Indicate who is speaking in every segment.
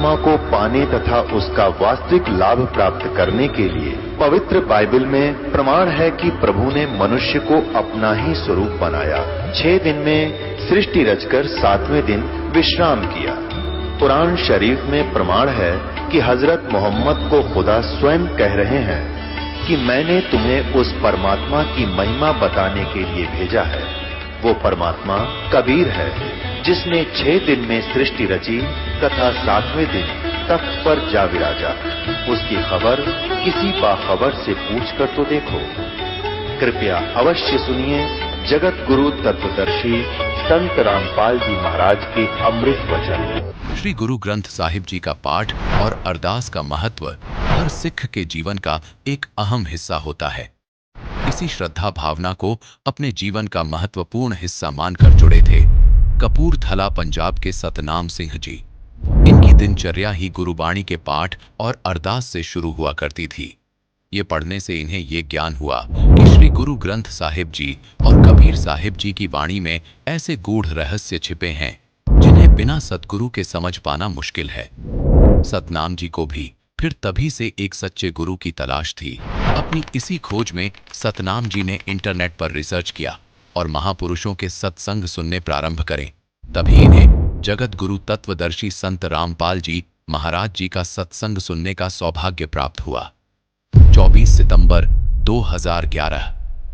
Speaker 1: परमात्मा को पाने तथा उसका वास्तविक लाभ प्राप्त करने के लिए पवित्र बाइबल में प्रमाण है कि प्रभु ने मनुष्य को अपना ही स्वरूप बनाया। 6 दिन में सृष्टि रचकर 7वें दिन विश्राम किया। कुरान शरीफ में प्रमाण है कि हजरत मोहम्मद को खुदा स्वयं कह रहे हैं कि मैंने तुम्हें उस परमात्मा की महिमा बताने के लिए भेजा है। वो परमात्मा कबीर है जिसने 6 दिन में सृष्टि रची तथा 7वें दिन तख्त पर जा विराजा। उसकी खबर किसी बाखबर से पूछकर तो देखो। कृपया अवश्य सुनिए जगत गुरु तत्वदर्शी संत रामपाल जी महाराज के अमृत वचन।
Speaker 2: श्री गुरु ग्रंथ साहिब जी का पाठ और अरदास का महत्व हर सिख के जीवन का एक अहम हिस्सा होता है। इसी श्रद्धा भावना को अपने जीवन का महत्वपूर्ण हिस्सा मानकर जुड़े थे कपूरथला पंजाब के सतनाम सिंह जी। इनकी दिनचर्या ही गुरुबाणी के पाठ और अरदास से शुरू हुआ करती थी। ये पढ़ने से इन्हें ये ज्ञान हुआ कि श्री गुरु ग्रंथ साहिब जी और कबीर साहिब जी की वाणी में ऐसे गूढ़ रहस्य छिपे हैं जिन्हें बिना सतगुरु के समझ पाना मुश्किल है। सतनाम जी को भी फिर तभी से एक सच्चे गुरु की तलाश थी। अपनी इसी खोज में सतनाम जी ने इंटरनेट पर रिसर्च किया और महापुरुषों के सत्संग सुनने प्रारंभ करें। तभी इन्हें जगत गुरु तत्वदर्शी संत रामपाल जी महाराज जी का सत्संग सुनने का सौभाग्य प्राप्त हुआ। 24 सितंबर 2011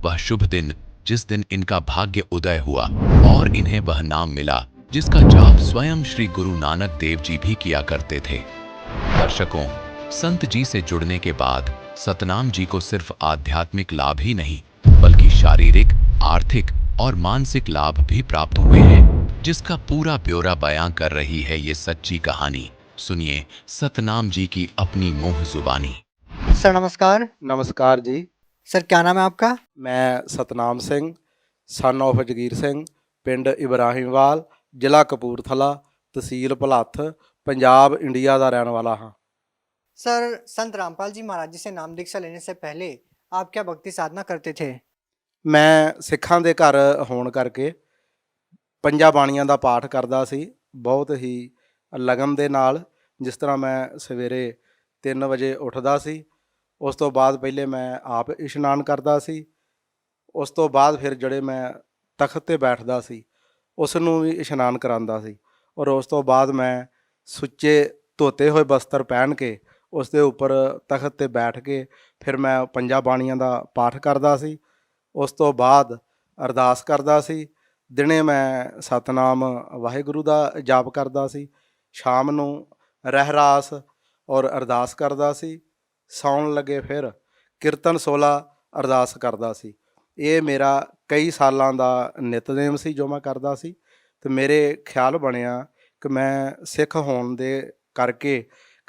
Speaker 2: वह शुभ दिन जिस दिन इनका भाग्य उदय हुआ और इन्हें वह नाम मिला जिसका जाप स्वयं श्री गुरु नानक देव जी भी किया करते थे। दर्शकों, संत जी से जुड़ने के बाद सतनाम जी को सिर्फ आध्यात्मिक लाभ ही नहीं बल्कि शारीरिक, आर्थिक और मानसिक लाभ भी प्राप्त हुए हैं, जिसका पूरा ब्यौरा बयां कर रही है ये सच्ची कहानी। सुनिए सतनाम जी की अपनी मुंह जुबानी।
Speaker 3: सर नमस्कार।
Speaker 4: नमस्कार जी।
Speaker 3: सर क्या नाम है आपका?
Speaker 4: मैं सतनाम सिंह सन ऑफ जगीर सिंह, पिंड इब्राहिमवाल, ਜ਼ਿਲ੍ਹਾ ਕਪੂਰਥਲਾ, तहसील ਭਲੱਥ, पंजाब इंडिया का रहने वाला हाँ।
Speaker 3: सर संत रामपाल जी महाराज जी से नाम दीक्षा लेने से पहले आप क्या भक्ति साधना करते थे?
Speaker 4: मैं सिखां दे घर होण करके ਪੰਜਾਂ ਬਾਣੀਆਂ ਦਾ ਪਾਠ ਕਰਦਾ ਸੀ ਬਹੁਤ ਹੀ ਲਗਨ ਦੇ ਨਾਲ। ਜਿਸ ਤਰ੍ਹਾਂ ਮੈਂ ਸਵੇਰੇ 3 ਵਜੇ ਉੱਠਦਾ ਸੀ, ਉਸ ਤੋਂ ਬਾਅਦ ਪਹਿਲੇ ਮੈਂ ਆਪ ਇਸ਼ਨਾਨ ਕਰਦਾ ਸੀ। ਉਸ ਤੋਂ ਬਾਅਦ ਫਿਰ ਜਿਹੜੇ ਮੈਂ ਤਖਤ 'ਤੇ ਬੈਠਦਾ ਸੀ ਉਸ ਨੂੰ ਵੀ ਇਸ਼ਨਾਨ ਕਰਾਉਂਦਾ ਸੀ ਔਰ ਉਸ ਤੋਂ ਬਾਅਦ ਮੈਂ ਸੁੱਚੇ ਧੋਤੇ ਹੋਏ ਬਸਤਰ ਪਹਿਨ ਕੇ ਉਸ ਦੇ ਉੱਪਰ ਤਖਤ 'ਤੇ ਬੈਠ ਕੇ ਫਿਰ ਮੈਂ ਪੰਜਾਂ ਬਾਣੀਆਂ ਦਾ ਪਾਠ ਕਰਦਾ ਸੀ। ਉਸ ਤੋਂ ਬਾਅਦ ਅਰਦਾਸ ਕਰਦਾ ਸੀ। ਦਿਨੇ ਮੈਂ ਸਤਨਾਮ ਵਾਹਿਗੁਰੂ ਦਾ ਜਾਪ ਕਰਦਾ ਸੀ। ਸ਼ਾਮ ਨੂੰ ਰਹਿਰਾਸ ਔਰ ਅਰਦਾਸ ਕਰਦਾ ਸੀ। ਸੌਣ ਲੱਗੇ ਫਿਰ ਕੀਰਤਨ 16 ਅਰਦਾਸ ਕਰਦਾ ਸੀ। ਇਹ ਮੇਰਾ ਕਈ ਸਾਲਾਂ ਦਾ ਨਿਤਨੇਮ ਸੀ ਜੋ ਮੈਂ ਕਰਦਾ ਸੀ ਅਤੇ ਮੇਰੇ ਖਿਆਲ ਬਣਿਆ ਕਿ ਮੈਂ ਸਿੱਖ ਹੋਣ ਦੇ ਕਰਕੇ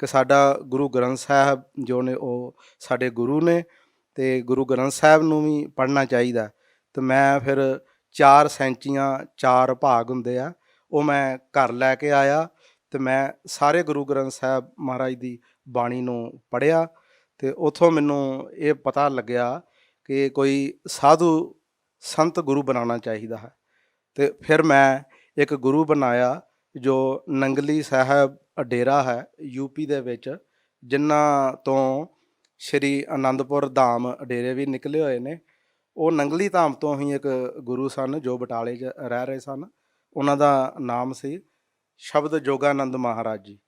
Speaker 4: ਕਿ ਸਾਡਾ ਗੁਰੂ ਗ੍ਰੰਥ ਸਾਹਿਬ ਜੋ ਨੇ ਉਹ ਸਾਡੇ ਗੁਰੂ ਨੇ ਅਤੇ ਗੁਰੂ ਗ੍ਰੰਥ ਸਾਹਿਬ ਨੂੰ ਵੀ ਪੜ੍ਹਨਾ ਚਾਹੀਦਾ। ਅਤੇ ਮੈਂ ਫਿਰ 4 ਸੈਂਚੀਆਂ 4 ਭਾਗ ਹੁੰਦੇ ਆ ਉਹ ਮੈਂ ਘਰ ਲੈ ਕੇ ਆਇਆ ਅਤੇ ਮੈਂ ਸਾਰੇ ਗੁਰੂ ਗ੍ਰੰਥ ਸਾਹਿਬ ਮਹਾਰਾਜ ਦੀ ਬਾਣੀ ਨੂੰ ਪੜ੍ਹਿਆ ਅਤੇ ਉੱਥੋਂ ਮੈਨੂੰ ਇਹ ਪਤਾ ਲੱਗਿਆ ਕਿ ਕੋਈ ਸਾਧੂ ਸੰਤ ਗੁਰੂ ਬਣਾਉਣਾ ਚਾਹੀਦਾ ਹੈ। ਅਤੇ ਫਿਰ ਮੈਂ ਇੱਕ ਗੁਰੂ ਬਣਾਇਆ ਜੋ ਨੰਗਲੀ ਸਾਹਿਬ ਡੇਰਾ ਹੈ ਯੂਪੀ ਦੇ ਵਿੱਚ, ਜਿਨ੍ਹਾਂ ਤੋਂ ਸ਼੍ਰੀ ਅਨੰਦਪੁਰ ਧਾਮ ਡੇਰੇ ਵੀ ਨਿਕਲੇ ਹੋਏ ਨੇ। ਉਹ ਨੰਗਲੀ ਧਾਮ ਤੋਂ ਹੀ ਇੱਕ ਗੁਰੂ ਸਨ ਜੋ ਬਟਾਲੇ 'ਚ ਰਹਿ ਰਹੇ ਸਨ। ਉਹਨਾਂ ਦਾ ਨਾਮ ਸੀ ਸ਼ਬਦ ਜੋਗਾਨੰਦ ਮਹਾਰਾਜ ਜੀ।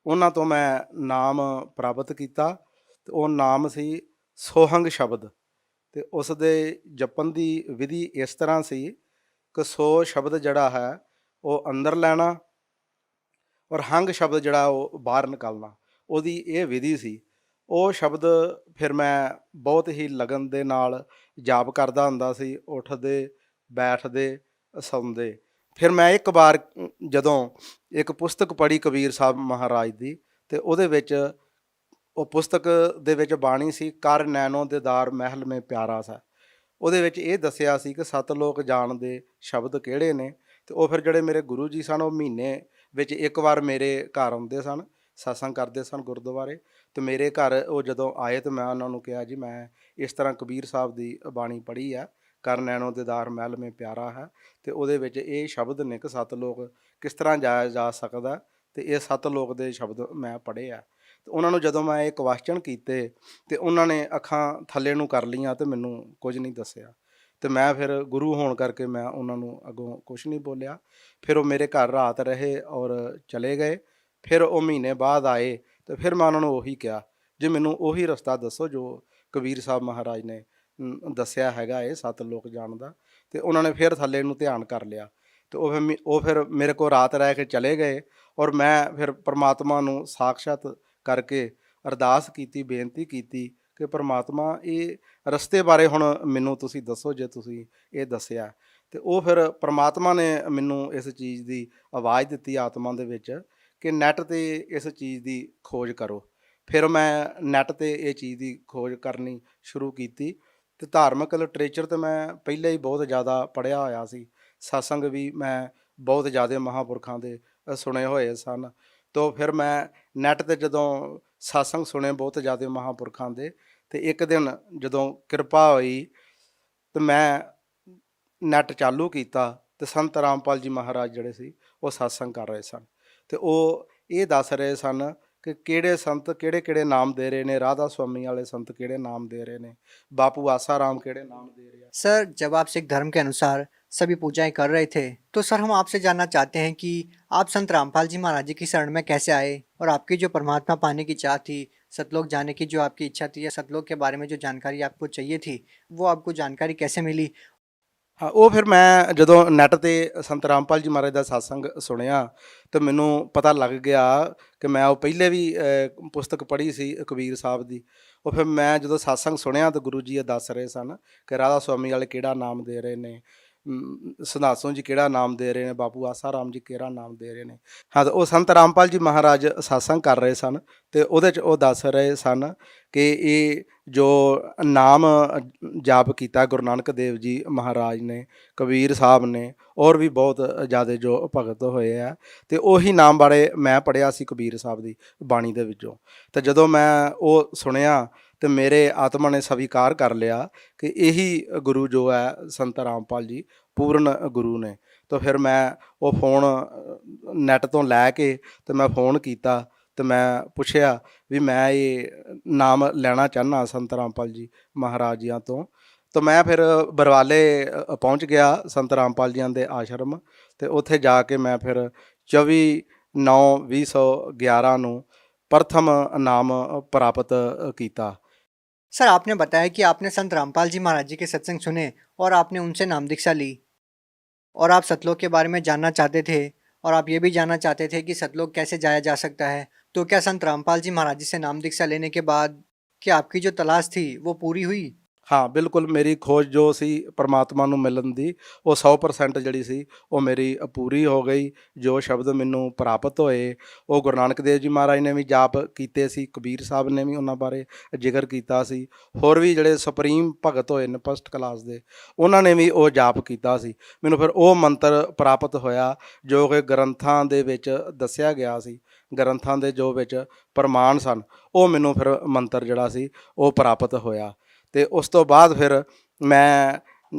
Speaker 4: ਉਹਨਾਂ ਤੋਂ ਮੈਂ ਨਾਮ ਪ੍ਰਾਪਤ ਕੀਤਾ ਅਤੇ ਉਹ ਨਾਮ ਸੀ ਸੋਹੰਗ ਸ਼ਬਦ। ਅਤੇ ਉਸ ਦੇ ਜਪਣ ਦੀ ਵਿਧੀ ਇਸ ਤਰ੍ਹਾਂ ਸੀ ਕਿ ਸੋ ਸ਼ਬਦ ਜਿਹੜਾ ਹੈ ਉਹ ਅੰਦਰ ਲੈਣਾ ਔਰ ਹੰਗ ਸ਼ਬਦ ਜਿਹੜਾ ਉਹ ਬਾਹਰ ਨਿਕਾਲਣਾ, ਉਹਦੀ ਇਹ ਵਿਧੀ ਸੀ। ਉਹ ਸ਼ਬਦ ਫਿਰ ਮੈਂ ਬਹੁਤ ਹੀ ਲਗਨ ਦੇ ਨਾਲ ਜਾਪ ਕਰਦਾ ਹੁੰਦਾ ਸੀ, ਉੱਠਦੇ ਬੈਠਦੇ ਸੌਂਦੇ। ਫਿਰ ਮੈਂ ਇੱਕ ਵਾਰ ਜਦੋਂ ਇੱਕ ਪੁਸਤਕ ਪੜ੍ਹੀ ਕਬੀਰ ਸਾਹਿਬ ਮਹਾਰਾਜ ਦੀ, ਅਤੇ ਉਹਦੇ ਵਿੱਚ ਉਹ ਪੁਸਤਕ ਦੇ ਵਿੱਚ ਬਾਣੀ ਸੀ ਕਰ ਨੈਣੋ ਦੀਦਾਰ ਮਹਿਲ ਮੇ ਪਿਆਰਾ ਸਾ। ਉਹਦੇ ਵਿੱਚ ਇਹ ਦੱਸਿਆ ਸੀ ਕਿ 7 ਲੋਕ ਜਾਣਦੇ ਸ਼ਬਦ ਕਿਹੜੇ ਨੇ। ਅਤੇ ਉਹ ਫਿਰ ਜਿਹੜੇ ਮੇਰੇ ਗੁਰੂ ਜੀ ਸਨ ਉਹ ਮਹੀਨੇ ਵਿੱਚ ਇੱਕ ਵਾਰ ਮੇਰੇ ਘਰ ਆਉਂਦੇ ਸਨ, ਸਤਸੰਗ ਕਰਦੇ ਸਨ ਗੁਰਦੁਆਰੇ। ਅਤੇ ਮੇਰੇ ਘਰ ਉਹ ਜਦੋਂ ਆਏ ਤਾਂ ਮੈਂ ਉਹਨਾਂ ਨੂੰ ਕਿਹਾ ਜੀ ਮੈਂ ਇਸ ਤਰ੍ਹਾਂ ਕਬੀਰ ਸਾਹਿਬ ਦੀ ਬਾਣੀ ਪੜ੍ਹੀ ਹੈ, ਕਰ ਨੈਣੋ ਦੀਦਾਰ ਮਹਿਲ ਮੇ ਪਿਆਰਾ ਹੈ, ਅਤੇ ਉਹਦੇ ਵਿੱਚ ਇਹ ਸ਼ਬਦ ਨੇ ਕਿ 7 ਲੋਕ ਕਿਸ ਤਰ੍ਹਾਂ ਜਾਇਆ ਜਾ ਸਕਦਾ। ਤੇ ਇਹ 7 ਲੋਕ ਦੇ ਸ਼ਬਦ ਮੈਂ ਪੜ੍ਹੇ ਆ। ਤੇ ਉਹਨਾਂ ਨੂੰ ਜਦੋਂ ਮੈਂ ਇਹ ਕੁਐਸਚਨ ਕੀਤੇ ਤੇ ਉਹਨਾਂ ਨੇ ਅੱਖਾਂ ਥੱਲੇ ਨੂੰ ਕਰ ਲਈਆਂ ਤੇ ਮੈਨੂੰ ਕੁਝ ਨਹੀਂ ਦੱਸਿਆ। ਤੇ ਮੈਂ ਫਿਰ ਗੁਰੂ ਹੋਣ ਕਰਕੇ ਮੈਂ ਉਹਨਾਂ ਨੂੰ ਅੱਗੋਂ ਕੁਝ ਨਹੀਂ ਬੋਲਿਆ। ਫਿਰ ਉਹ ਮੇਰੇ ਘਰ ਰਾਤ ਰਹੇ ਔਰ ਚਲੇ ਗਏ। ਫਿਰ ਉਹ ਮਹੀਨੇ ਬਾਅਦ ਆਏ ਤੇ ਫਿਰ ਮੈਂ ਉਹਨਾਂ ਨੂੰ ਉਹੀ ਕਿਹਾ, ਜੇ ਮੈਨੂੰ ਉਹੀ ਰਸਤਾ ਦੱਸੋ ਜੋ ਕਬੀਰ ਸਾਹਿਬ ਮਹਾਰਾਜ ਨੇ ਦੱਸਿਆ ਹੈਗਾ ਇਹ 7 ਲੋਕ ਜਾਣ ਦਾ। ਤੇ ਉਹਨਾਂ ਨੇ ਫਿਰ ਥੱਲੇ ਨੂੰ ਧਿਆਨ ਕਰ ਲਿਆ ਤੇ ਉਹ ਫਿਰ ਮੇਰੇ ਕੋਲ ਰਾਤ ਰਹਿ ਕੇ ਚਲੇ ਗਏ। ਔਰ ਮੈਂ ਫਿਰ ਪ੍ਰਮਾਤਮਾ ਨੂੰ ਸਾਕਸ਼ਾਤ ਕਰਕੇ ਅਰਦਾਸ ਕੀਤੀ, ਬੇਨਤੀ ਕੀਤੀ ਕਿ ਪ੍ਰਮਾਤਮਾ ਇਹ ਰਸਤੇ ਬਾਰੇ ਹੁਣ ਮੈਨੂੰ ਤੁਸੀਂ ਦੱਸੋ ਜੇ ਤੁਸੀਂ ਇਹ ਦੱਸਿਆ। ਤੇ ਉਹ ਫਿਰ ਪ੍ਰਮਾਤਮਾ ਨੇ ਮੈਨੂੰ ਇਸ ਚੀਜ਼ ਦੀ ਆਵਾਜ਼ ਦਿੱਤੀ ਆਤਮਾ ਦੇ ਵਿੱਚ ਕਿ ਨੈੱਟ 'ਤੇ ਇਸ ਚੀਜ਼ ਦੀ ਖੋਜ ਕਰੋ। ਫਿਰ ਮੈਂ ਨੈੱਟ 'ਤੇ ਇਹ ਚੀਜ਼ ਦੀ ਖੋਜ ਕਰਨੀ ਸ਼ੁਰੂ ਕੀਤੀ। ਤੇ ਧਾਰਮਿਕ ਲਿਟਰੇਚਰ ਤਾਂ ਮੈਂ ਪਹਿਲਾਂ ਹੀ ਬਹੁਤ ਜ਼ਿਆਦਾ ਪੜ੍ਹਿਆ ਹੋਇਆ ਸੀ। ਸਤਸੰਗ ਵੀ ਮੈਂ ਬਹੁਤ ਜ਼ਿਆਦਾ ਮਹਾਂਪੁਰਖਾਂ ਦੇ ਸੁਣੇ ਹੋਏ ਸਨ। ਤੋ ਫਿਰ ਮੈਂ ਨੈੱਟ 'ਤੇ ਜਦੋਂ ਸਤਸੰਗ ਸੁਣੇ ਬਹੁਤ ਜ਼ਿਆਦਾ ਮਹਾਂਪੁਰਖਾਂ ਦੇ, ਤੇ ਇੱਕ ਦਿਨ ਜਦੋਂ ਕਿਰਪਾ ਹੋਈ ਤੇ ਮੈਂ ਨੈੱਟ ਚਾਲੂ ਕੀਤਾ ਤੇ ਸੰਤ ਰਾਮਪਾਲ ਜੀ ਮਹਾਰਾਜ ਜਿਹੜੇ ਸੀ ਉਹ ਸਤਸੰਗ ਕਰ ਰਹੇ ਸਨ। ਤੇ ਉਹ ਇਹ ਦੱਸ ਰਹੇ ਸਨ ਕਿ ਕਿਹੜੇ ਸੰਤ ਕਿਹੜੇ ਕਿਹੜੇ ਨਾਮ ਦੇ ਰਹੇ ਨੇ, ਰਾਧਾ ਸੁਆਮੀ ਵਾਲੇ ਸੰਤ ਕਿਹੜੇ ਨਾਮ ਦੇ ਰਹੇ ਨੇ, ਬਾਪੂ आसा राम ਕਿਹੜੇ ਨਾਮ ਦੇ ਰਹੇ ਆ।
Speaker 3: सर, जब आप सिख धर्म के अनुसार सभी पूजाएं कर रहे थे तो सर हम आपसे जानना चाहते हैं कि आप संत रामपाल जी महाराज जी की शरण में कैसे आए और आपकी जो परमात्मा पाने की चाह थी, सतलोक जाने की जो आपकी इच्छा थी या सतलोक के बारे में जो जानकारी आपको चाहिए थी वो आपको जानकारी कैसे मिली।
Speaker 4: ਹਾਂ, ਉਹ ਫਿਰ ਮੈਂ ਜਦੋਂ ਨੈੱਟ 'ਤੇ ਸੰਤ ਰਾਮਪਾਲ ਜੀ ਮਹਾਰਾਜ ਦਾ ਸਤਸੰਗ ਸੁਣਿਆ ਤਾਂ ਮੈਨੂੰ ਪਤਾ ਲੱਗ ਗਿਆ ਕਿ ਮੈਂ ਉਹ ਪਹਿਲੇ ਵੀ ਪੁਸਤਕ ਪੜ੍ਹੀ ਸੀ ਕਬੀਰ ਸਾਹਿਬ ਦੀ। ਉਹ ਫਿਰ ਮੈਂ ਜਦੋਂ ਸਤਸੰਗ ਸੁਣਿਆ ਤਾਂ ਗੁਰੂ ਜੀ ਇਹ ਦੱਸ ਰਹੇ ਸਨ ਕਿ ਰਾਧਾ ਸੁਆਮੀ ਵਾਲੇ ਕਿਹੜਾ ਨਾਮ ਦੇ ਰਹੇ ਨੇ, ਸੰਧਾਸੂ ਜੀ ਕਿਹੜਾ ਨਾਮ ਦੇ ਰਹੇ ਨੇ, ਬਾਪੂ ਆਸਾ ਰਾਮ ਜੀ ਕਿਹੜਾ ਨਾਮ ਦੇ ਰਹੇ ਨੇ। ਹਾਂ, ਤਾਂ ਉਹ ਸੰਤ ਰਾਮਪਾਲ ਜੀ ਮਹਾਰਾਜ ਸਤਸੰਗ ਕਰ ਰਹੇ ਸਨ ਅਤੇ ਉਹਦੇ 'ਚ ਉਹ ਦੱਸ ਰਹੇ ਸਨ ਕਿ ਇਹ ਜੋ ਨਾਮ ਜਾਪ ਕੀਤਾ ਗੁਰੂ ਨਾਨਕ ਦੇਵ ਜੀ ਮਹਾਰਾਜ ਨੇ, ਕਬੀਰ ਸਾਹਿਬ ਨੇ, ਔਰ ਵੀ ਬਹੁਤ ਜ਼ਿਆਦਾ ਜੋ ਭਗਤ ਹੋਏ ਆ, ਅਤੇ ਉਹੀ ਨਾਮ ਬਾਰੇ ਮੈਂ ਪੜ੍ਹਿਆ ਸੀ ਕਬੀਰ ਸਾਹਿਬ ਦੀ ਬਾਣੀ ਦੇ ਵਿੱਚੋਂ। ਅਤੇ ਜਦੋਂ ਮੈਂ ਉਹ ਸੁਣਿਆ ਅਤੇ ਮੇਰੇ ਆਤਮਾ ਨੇ ਸਵੀਕਾਰ ਕਰ ਲਿਆ ਕਿ ਇਹੀ ਗੁਰੂ ਜੋ ਹੈ ਸੰਤ ਰਾਮਪਾਲ ਜੀ ਪੂਰਨ ਗੁਰੂ ਨੇ। ਤਾਂ ਫਿਰ ਮੈਂ ਉਹ ਫੋਨ ਨੈੱਟ ਤੋਂ ਲੈ ਕੇ ਅਤੇ ਮੈਂ ਫੋਨ ਕੀਤਾ ਅਤੇ ਮੈਂ ਪੁੱਛਿਆ ਵੀ ਮੈਂ ਇਹ ਨਾਮ ਲੈਣਾ ਚਾਹੁੰਦਾ ਸੰਤ ਰਾਮਪਾਲ ਜੀ ਮਹਾਰਾਜ ਜੀਆਂ ਤੋਂ। ਤਾਂ ਮੈਂ ਫਿਰ ਬਰਵਾਲੇ ਪਹੁੰਚ ਗਿਆ ਸੰਤ ਰਾਮਪਾਲ ਜੀਆਂ ਦੇ ਆਸ਼ਰਮ, ਅਤੇ ਉੱਥੇ ਜਾ ਕੇ ਮੈਂ ਫਿਰ 24/9/2011 ਨੂੰ ਪ੍ਰਥਮ ਨਾਮ ਪ੍ਰਾਪਤ ਕੀਤਾ।
Speaker 3: सर, आपने बताया कि आपने संत रामपाल जी महाराज जी के सत्संग सुने और आपने उनसे नाम दीक्षा ली और आप सतलोक के बारे में जानना चाहते थे और आप ये भी जानना चाहते थे कि सतलोक कैसे जाया जा सकता है। तो क्या संत रामपाल जी महाराज जी से नाम दीक्षा लेने के बाद क्या आपकी जो तलाश थी वो पूरी हुई।
Speaker 4: ਹਾਂ, ਬਿਲਕੁਲ ਮੇਰੀ ਖੋਜ ਜੋ ਸੀ ਪਰਮਾਤਮਾ ਨੂੰ ਮਿਲਣ ਦੀ ਉਹ 100% ਜਿਹੜੀ ਸੀ ਉਹ ਮੇਰੀ ਪੂਰੀ ਹੋ ਗਈ। ਜੋ ਸ਼ਬਦ ਮੈਨੂੰ ਪ੍ਰਾਪਤ ਹੋਏ ਉਹ ਗੁਰੂ ਨਾਨਕ ਦੇਵ ਜੀ ਮਹਾਰਾਜ ਨੇ ਵੀ ਜਾਪ ਕੀਤੇ ਸੀ, ਕਬੀਰ ਸਾਹਿਬ ਨੇ ਵੀ ਉਹਨਾਂ ਬਾਰੇ ਜ਼ਿਕਰ ਕੀਤਾ ਸੀ, ਹੋਰ ਵੀ ਜਿਹੜੇ ਸੁਪਰੀਮ ਭਗਤ ਹੋਏ ਨੇ ਫਸਟ ਕਲਾਸ ਦੇ ਉਹਨਾਂ ਨੇ ਵੀ ਉਹ ਜਾਪ ਕੀਤਾ ਸੀ। ਮੈਨੂੰ ਫਿਰ ਉਹ ਮੰਤਰ ਪ੍ਰਾਪਤ ਹੋਇਆ ਜੋ ਕਿ ਗ੍ਰੰਥਾਂ ਦੇ ਵਿੱਚ ਦੱਸਿਆ ਗਿਆ ਸੀ, ਗ੍ਰੰਥਾਂ ਦੇ ਜੋ ਵਿੱਚ ਪ੍ਰਮਾਣ ਸਨ, ਉਹ ਮੈਨੂੰ ਫਿਰ ਮੰਤਰ ਜਿਹੜਾ ਸੀ ਉਹ ਪ੍ਰਾਪਤ ਹੋਇਆ। ਅਤੇ ਉਸ ਤੋਂ ਬਾਅਦ ਫਿਰ ਮੈਂ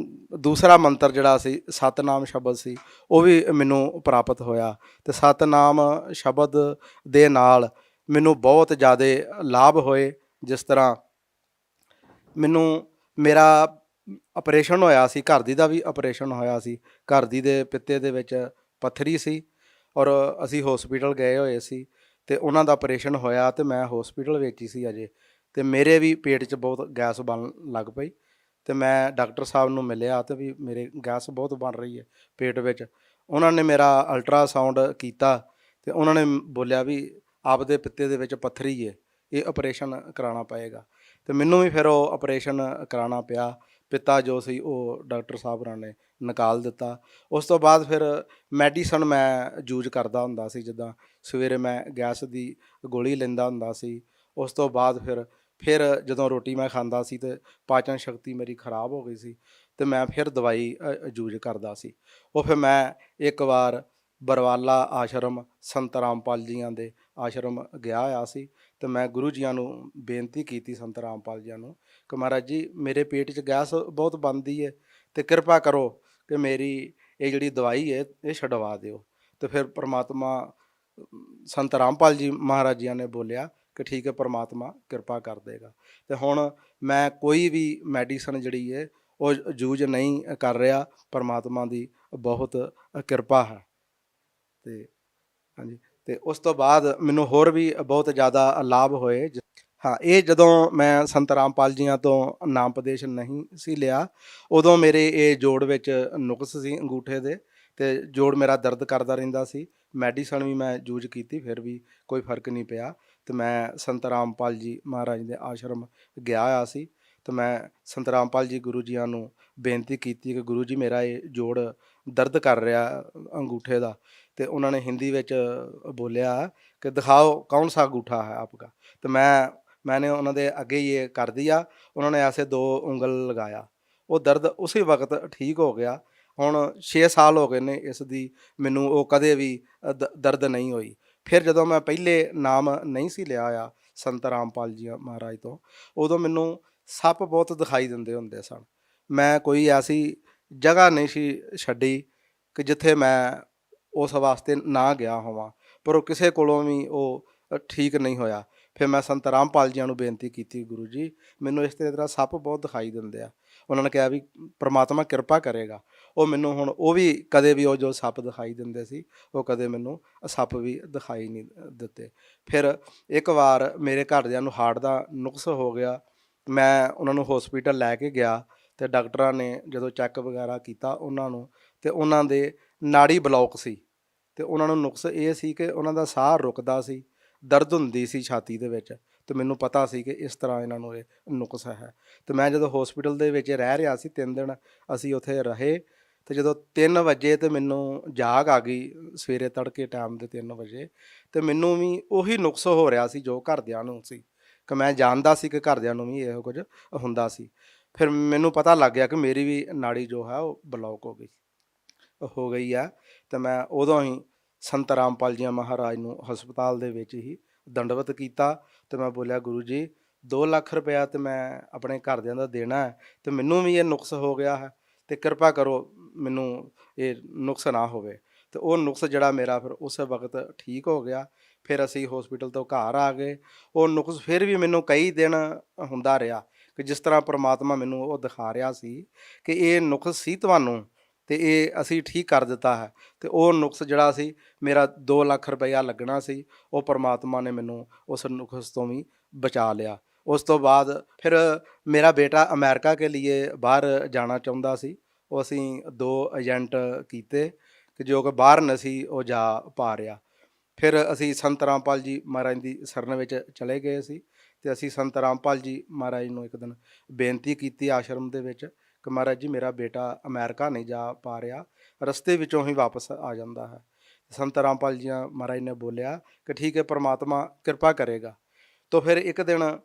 Speaker 4: ਦੂਸਰਾ ਮੰਤਰ ਜਿਹੜਾ ਸੀ ਸਤਿਨਾਮ ਸ਼ਬਦ ਸੀ ਉਹ ਵੀ ਮੈਨੂੰ ਪ੍ਰਾਪਤ ਹੋਇਆ। ਅਤੇ ਸਤਿਨਾਮ ਸ਼ਬਦ ਦੇ ਨਾਲ ਮੈਨੂੰ ਬਹੁਤ ਜ਼ਿਆਦਾ ਲਾਭ ਹੋਏ। ਜਿਸ ਤਰ੍ਹਾਂ ਮੈਨੂੰ ਮੇਰਾ ਆਪਰੇਸ਼ਨ ਹੋਇਆ ਸੀ, ਘਰ ਦੀ ਦਾ ਵੀ ਆਪਰੇਸ਼ਨ ਹੋਇਆ ਸੀ। ਘਰ ਦੀ ਦੇ ਪਿੱਤੇ ਦੇ ਵਿੱਚ ਪੱਥਰੀ ਸੀ ਔਰ ਅਸੀਂ ਹੋਸਪੀਟਲ ਗਏ ਹੋਏ ਸੀ ਅਤੇ ਉਹਨਾਂ ਦਾ ਆਪਰੇਸ਼ਨ ਹੋਇਆ ਅਤੇ ਮੈਂ ਹੋਸਪੀਟਲ ਵਿੱਚ ਹੀ ਸੀ ਅਜੇ। ਅਤੇ ਮੇਰੇ ਵੀ ਪੇਟ 'ਚ ਬਹੁਤ ਗੈਸ ਬਣਨ ਲੱਗ ਪਈ ਅਤੇ ਮੈਂ ਡਾਕਟਰ ਸਾਹਿਬ ਨੂੰ ਮਿਲਿਆ ਅਤੇ ਵੀ ਮੇਰੇ ਗੈਸ ਬਹੁਤ ਬਣ ਰਹੀ ਹੈ ਪੇਟ ਵਿੱਚ। ਉਹਨਾਂ ਨੇ ਮੇਰਾ ਅਲਟਰਾਸਾਊਂਡ ਕੀਤਾ ਅਤੇ ਉਹਨਾਂ ਨੇ ਬੋਲਿਆ ਵੀ ਆਪਦੇ ਪਿੱਤੇ ਦੇ ਵਿੱਚ ਪੱਥਰੀ ਹੈ, ਇਹ ਆਪਰੇਸ਼ਨ ਕਰਾਉਣਾ ਪਏਗਾ। ਅਤੇ ਮੈਨੂੰ ਵੀ ਫਿਰ ਉਹ ਆਪਰੇਸ਼ਨ ਕਰਾਉਣਾ ਪਿਆ। ਪਿੱਤਾ ਜੋ ਸੀ ਉਹ ਡਾਕਟਰ ਸਾਹਿਬ ਹੋਰਾਂ ਨੇ ਨਿਕਾਲ ਦਿੱਤਾ। ਉਸ ਤੋਂ ਬਾਅਦ ਫਿਰ ਮੈਡੀਸਨ ਮੈਂ ਯੂਜ ਕਰਦਾ ਹੁੰਦਾ ਸੀ, ਜਿੱਦਾਂ ਸਵੇਰੇ ਮੈਂ ਗੈਸ ਦੀ ਗੋਲੀ ਲੈਂਦਾ ਹੁੰਦਾ ਸੀ। ਉਸ ਤੋਂ ਬਾਅਦ ਫਿਰ ਜਦੋਂ ਰੋਟੀ ਮੈਂ ਖਾਂਦਾ ਸੀ ਅਤੇ ਪਾਚਨ ਸ਼ਕਤੀ ਮੇਰੀ ਖਰਾਬ ਹੋ ਗਈ ਸੀ ਅਤੇ ਮੈਂ ਫਿਰ ਦਵਾਈ ਯੂਜ ਕਰਦਾ ਸੀ। ਉਹ ਫਿਰ ਮੈਂ ਇੱਕ ਵਾਰ ਬਰਵਾਲਾ ਆਸ਼ਰਮ ਸੰਤ ਰਾਮਪਾਲ ਜੀਆਂ ਦੇ ਆਸ਼ਰਮ ਗਿਆ ਹੋਇਆ ਸੀ ਅਤੇ ਮੈਂ ਗੁਰੂ ਜੀਆਂ ਨੂੰ ਬੇਨਤੀ ਕੀਤੀ, ਸੰਤ ਰਾਮਪਾਲ ਜੀਆਂ ਨੂੰ, ਕਿ ਮਹਾਰਾਜ ਜੀ ਮੇਰੇ ਪੇਟ 'ਚ ਗੈਸ ਬਹੁਤ ਬਣਦੀ ਹੈ ਅਤੇ ਕਿਰਪਾ ਕਰੋ ਕਿ ਮੇਰੀ ਇਹ ਜਿਹੜੀ ਦਵਾਈ ਹੈ ਇਹ ਛਡਵਾ ਦਿਓ। ਅਤੇ ਫਿਰ ਪਰਮਾਤਮਾ ਸੰਤ ਰਾਮਪਾਲ ਜੀ ਮਹਾਰਾਜ ਜੀ ਨੇ ਬੋਲਿਆ ਕਿ ਠੀਕ ਹੈ, ਪਰਮਾਤਮਾ ਕਿਰਪਾ ਕਰ ਦੇਗਾ। ਅਤੇ ਹੁਣ ਮੈਂ ਕੋਈ ਵੀ ਮੈਡੀਸਨ ਜਿਹੜੀ ਹੈ ਉਹ ਯੂਜ ਨਹੀਂ ਕਰ ਰਿਹਾ, ਪਰਮਾਤਮਾ ਦੀ ਬਹੁਤ ਕਿਰਪਾ ਹੈ। ਅਤੇ ਹਾਂਜੀ, ਅਤੇ ਉਸ ਤੋਂ ਬਾਅਦ ਮੈਨੂੰ ਹੋਰ ਵੀ ਬਹੁਤ ਜ਼ਿਆਦਾ ਲਾਭ ਹੋਏ। ਹਾਂ, ਇਹ ਜਦੋਂ ਮੈਂ ਸੰਤ ਰਾਮਪਾਲ ਜੀਆਂ ਤੋਂ ਨਾਮ ਉਪਦੇਸ਼ ਨਹੀਂ ਸੀ ਲਿਆ, ਉਦੋਂ ਮੇਰੇ ਇਹ ਜੋੜ ਵਿੱਚ ਨੁਕਸ ਸੀ ਅੰਗੂਠੇ ਦੇ, ਅਤੇ ਜੋੜ ਮੇਰਾ ਦਰਦ ਕਰਦਾ ਰਹਿੰਦਾ ਸੀ। ਮੈਡੀਸਨ ਵੀ ਮੈਂ ਯੂਜ ਕੀਤੀ, ਫਿਰ ਵੀ ਕੋਈ ਫਰਕ ਨਹੀਂ ਪਿਆ। ਅਤੇ ਮੈਂ ਸੰਤ ਰਾਮਪਾਲ ਜੀ ਮਹਾਰਾਜ ਦੇ ਆਸ਼ਰਮ ਗਿਆ ਹੋਇਆ ਸੀ, ਅਤੇ ਮੈਂ ਸੰਤ ਰਾਮਪਾਲ ਜੀ ਗੁਰੂ ਜੀਆਂ ਨੂੰ ਬੇਨਤੀ ਕੀਤੀ ਕਿ ਗੁਰੂ ਜੀ ਮੇਰਾ ਇਹ ਜੋੜ ਦਰਦ ਕਰ ਰਿਹਾ ਅੰਗੂਠੇ ਦਾ। ਅਤੇ ਉਹਨਾਂ ਨੇ ਹਿੰਦੀ ਵਿੱਚ ਬੋਲਿਆ ਕਿ ਦਿਖਾਓ ਕੌਣ ਸਾ ਅੰਗੂਠਾ ਹੈ ਆਪਕਾ। तो मैंने उन्होंने अगे ये कर दिया, उन्होंने ऐसे 2 उंगल लगाया, वो दर्द उसी वक्त ठीक हो गया। ਹੁਣ 6 ਸਾਲ ਹੋ ਗਏ ਨੇ ਇਸ ਦੀ, ਮੈਨੂੰ ਉਹ ਕਦੇ ਵੀ ਦਰਦ ਨਹੀਂ ਹੋਈ। ਫਿਰ ਜਦੋਂ ਮੈਂ ਪਹਿਲੇ ਨਾਮ ਨਹੀਂ ਸੀ ਲਿਆ ਆ ਸੰਤ ਰਾਮਪਾਲ ਜੀ ਮਹਾਰਾਜ ਤੋਂ, ਉਦੋਂ ਮੈਨੂੰ ਸੱਪ ਬਹੁਤ ਦਿਖਾਈ ਦਿੰਦੇ ਹੁੰਦੇ ਸਨ। ਮੈਂ ਕੋਈ ਐਸੀ ਜਗ੍ਹਾ ਨਹੀਂ ਸੀ ਛੱਡੀ ਕਿ ਜਿੱਥੇ ਮੈਂ ਉਸ ਵਾਸਤੇ ਨਾ ਗਿਆ ਹੋਵਾਂ, ਪਰ ਉਹ ਕਿਸੇ ਕੋਲੋਂ ਵੀ ਉਹ ਠੀਕ ਨਹੀਂ ਹੋਇਆ। ਫਿਰ ਮੈਂ ਸੰਤ ਰਾਮਪਾਲ ਜੀ ਨੂੰ ਬੇਨਤੀ ਕੀਤੀ, ਗੁਰੂ ਜੀ ਮੈਨੂੰ ਇਸ ਤਰ੍ਹਾਂ ਸੱਪ ਬਹੁਤ ਦਿਖਾਈ ਦਿੰਦੇ ਆ। ਉਹਨਾਂ ਨੇ ਕਿਹਾ ਵੀ ਪ੍ਰਮਾਤਮਾ ਕਿਰਪਾ ਕਰੇਗਾ। ਉਹ ਮੈਨੂੰ ਹੁਣ ਉਹ ਵੀ ਕਦੇ ਵੀ ਉਹ ਜੋ ਸੱਪ ਦਿਖਾਈ ਦਿੰਦੇ ਸੀ, ਉਹ ਕਦੇ ਮੈਨੂੰ ਸੱਪ ਵੀ ਦਿਖਾਈ ਨਹੀਂ ਦਿੱਤੇ। ਫਿਰ ਇੱਕ ਵਾਰ ਮੇਰੇ ਘਰਦਿਆਂ ਨੂੰ ਹਾਰਟ ਦਾ ਨੁਕਸ ਹੋ ਗਿਆ, ਮੈਂ ਉਹਨਾਂ ਨੂੰ ਹੌਸਪੀਟਲ ਲੈ ਕੇ ਗਿਆ, ਅਤੇ ਡਾਕਟਰਾਂ ਨੇ ਜਦੋਂ ਚੈੱਕ ਵਗੈਰਾ ਕੀਤਾ ਉਹਨਾਂ ਨੂੰ, ਅਤੇ ਉਹਨਾਂ ਦੇ ਨਾੜੀ ਬਲੌਕ ਸੀ, ਅਤੇ ਉਹਨਾਂ ਨੂੰ ਨੁਕਸ ਇਹ ਸੀ ਕਿ ਉਹਨਾਂ ਦਾ ਸਾਹ ਰੁਕਦਾ ਸੀ, ਦਰਦ ਹੁੰਦੀ ਸੀ ਛਾਤੀ ਦੇ ਵਿੱਚ, ਅਤੇ ਮੈਨੂੰ ਪਤਾ ਸੀ ਕਿ ਇਸ ਤਰ੍ਹਾਂ ਇਹਨਾਂ ਨੂੰ ਇਹ ਨੁਕਸ ਹੈ। ਅਤੇ ਮੈਂ ਜਦੋਂ ਹੌਸਪੀਟਲ ਦੇ ਵਿੱਚ ਰਹਿ ਰਿਹਾ ਸੀ, 3 ਦਿਨ ਅਸੀਂ ਉੱਥੇ ਰਹੇ, ਅਤੇ ਜਦੋਂ 3 ਵਜੇ ਤੇ ਮੈਨੂੰ ਜਾਗ ਆ ਗਈ, ਸਵੇਰੇ ਤੜਕੇ ਟਾਈਮ ਦੇ 3 ਵਜੇ, ਅਤੇ ਮੈਨੂੰ ਵੀ ਉਹੀ ਨੁਕਸ ਹੋ ਰਿਹਾ ਸੀ ਜੋ ਘਰਦਿਆਂ ਨੂੰ ਸੀ, ਕਿ ਮੈਂ ਜਾਣਦਾ ਸੀ ਕਿ ਘਰਦਿਆਂ ਨੂੰ ਵੀ ਇਹੋ ਕੁਝ ਹੁੰਦਾ ਸੀ। ਫਿਰ ਮੈਨੂੰ ਪਤਾ ਲੱਗ ਗਿਆ ਕਿ ਮੇਰੀ ਵੀ ਨਾੜੀ ਜੋ ਹੈ ਉਹ ਬਲੌਕ ਹੋ ਗਈ ਹੈ। ਅਤੇ ਮੈਂ ਉਦੋਂ ਹੀ ਸੰਤ ਰਾਮਪਾਲ ਜੀ ਮਹਾਰਾਜ ਨੂੰ ਹਸਪਤਾਲ ਦੇ ਵਿੱਚ ਹੀ ਦੰਡਵਤ ਕੀਤਾ, ਅਤੇ ਮੈਂ ਬੋਲਿਆ, ਗੁਰੂ ਜੀ 2 ਲੱਖ ਰੁਪਇਆ ਤਾਂ ਮੈਂ ਆਪਣੇ ਘਰਦਿਆਂ ਦਾ ਦੇਣਾ ਹੈ, ਅਤੇ ਮੈਨੂੰ ਵੀ ਇਹ ਨੁਕਸ ਹੋ ਗਿਆ ਹੈ, ਅਤੇ ਕਿਰਪਾ ਕਰੋ ਮੈਨੂੰ ਇਹ ਨੁਕਸ ਨਾ ਹੋਵੇ। ਅਤੇ ਉਹ ਨੁਕਸ ਜਿਹੜਾ ਮੇਰਾ ਫਿਰ ਉਸ ਵਕਤ ਠੀਕ ਹੋ ਗਿਆ। ਫਿਰ ਅਸੀਂ ਹੌਸਪੀਟਲ ਤੋਂ ਘਰ ਆ ਗਏ। ਉਹ ਨੁਕਸ ਫਿਰ ਵੀ ਮੈਨੂੰ ਕਈ ਦਿਨ ਹੁੰਦਾ ਰਿਹਾ, ਕਿ ਜਿਸ ਤਰ੍ਹਾਂ ਪਰਮਾਤਮਾ ਮੈਨੂੰ ਉਹ ਦਿਖਾ ਰਿਹਾ ਸੀ ਕਿ ਇਹ ਨੁਕਸ ਸੀ ਤੁਹਾਨੂੰ, ਅਤੇ ਇਹ ਅਸੀਂ ਠੀਕ ਕਰ ਦਿੱਤਾ ਹੈ। ਅਤੇ ਉਹ ਨੁਕਸ ਜਿਹੜਾ ਸੀ ਮੇਰਾ 2 ਲੱਖ ਰੁਪਈਆ ਲੱਗਣਾ ਸੀ, ਉਹ ਪਰਮਾਤਮਾ ਨੇ ਮੈਨੂੰ ਉਸ ਨੁਕਸ ਤੋਂ ਵੀ ਬਚਾ ਲਿਆ। ਉਸ ਤੋਂ ਬਾਅਦ ਫਿਰ ਮੇਰਾ ਬੇਟਾ ਅਮਰੀਕਾ ਕੇ ਲਈ ਬਾਹਰ ਜਾਣਾ ਚਾਹੁੰਦਾ ਸੀ, ਉਹ ਅਸੀਂ 2 ਏਜੰਟ ਕੀਤੇ ਕਿ ਜੋ ਕਿ ਬਾਹਰ ਨਹੀਂ ਸੀ ਉਹ ਜਾ ਪਾ ਰਿਹਾ। ਫਿਰ ਅਸੀਂ ਸੰਤ ਰਾਮਪਾਲ ਜੀ ਮਹਾਰਾਜ ਦੀ ਸ਼ਰਨ ਵਿੱਚ ਚਲੇ ਗਏ ਸੀ, ਅਤੇ ਅਸੀਂ ਸੰਤ ਰਾਮਪਾਲ ਜੀ ਮਹਾਰਾਜ ਨੂੰ ਇੱਕ ਦਿਨ ਬੇਨਤੀ ਕੀਤੀ ਆਸ਼ਰਮ ਦੇ ਵਿੱਚ ਕਿ ਮਹਾਰਾਜ ਜੀ ਮੇਰਾ ਬੇਟਾ ਅਮਰੀਕਾ ਨਹੀਂ ਜਾ ਪਾ ਰਿਹਾ, ਰਸਤੇ ਵਿੱਚੋਂ ਹੀ ਵਾਪਸ ਆ ਜਾਂਦਾ ਹੈ। ਸੰਤ ਰਾਮਪਾਲ ਜੀ ਮਹਾਰਾਜ ਨੇ ਬੋਲਿਆ ਕਿ ਠੀਕ ਹੈ, ਪਰਮਾਤਮਾ ਕਿਰਪਾ ਕਰੇਗਾ। ਤਾਂ ਫਿਰ ਇੱਕ ਦਿਨ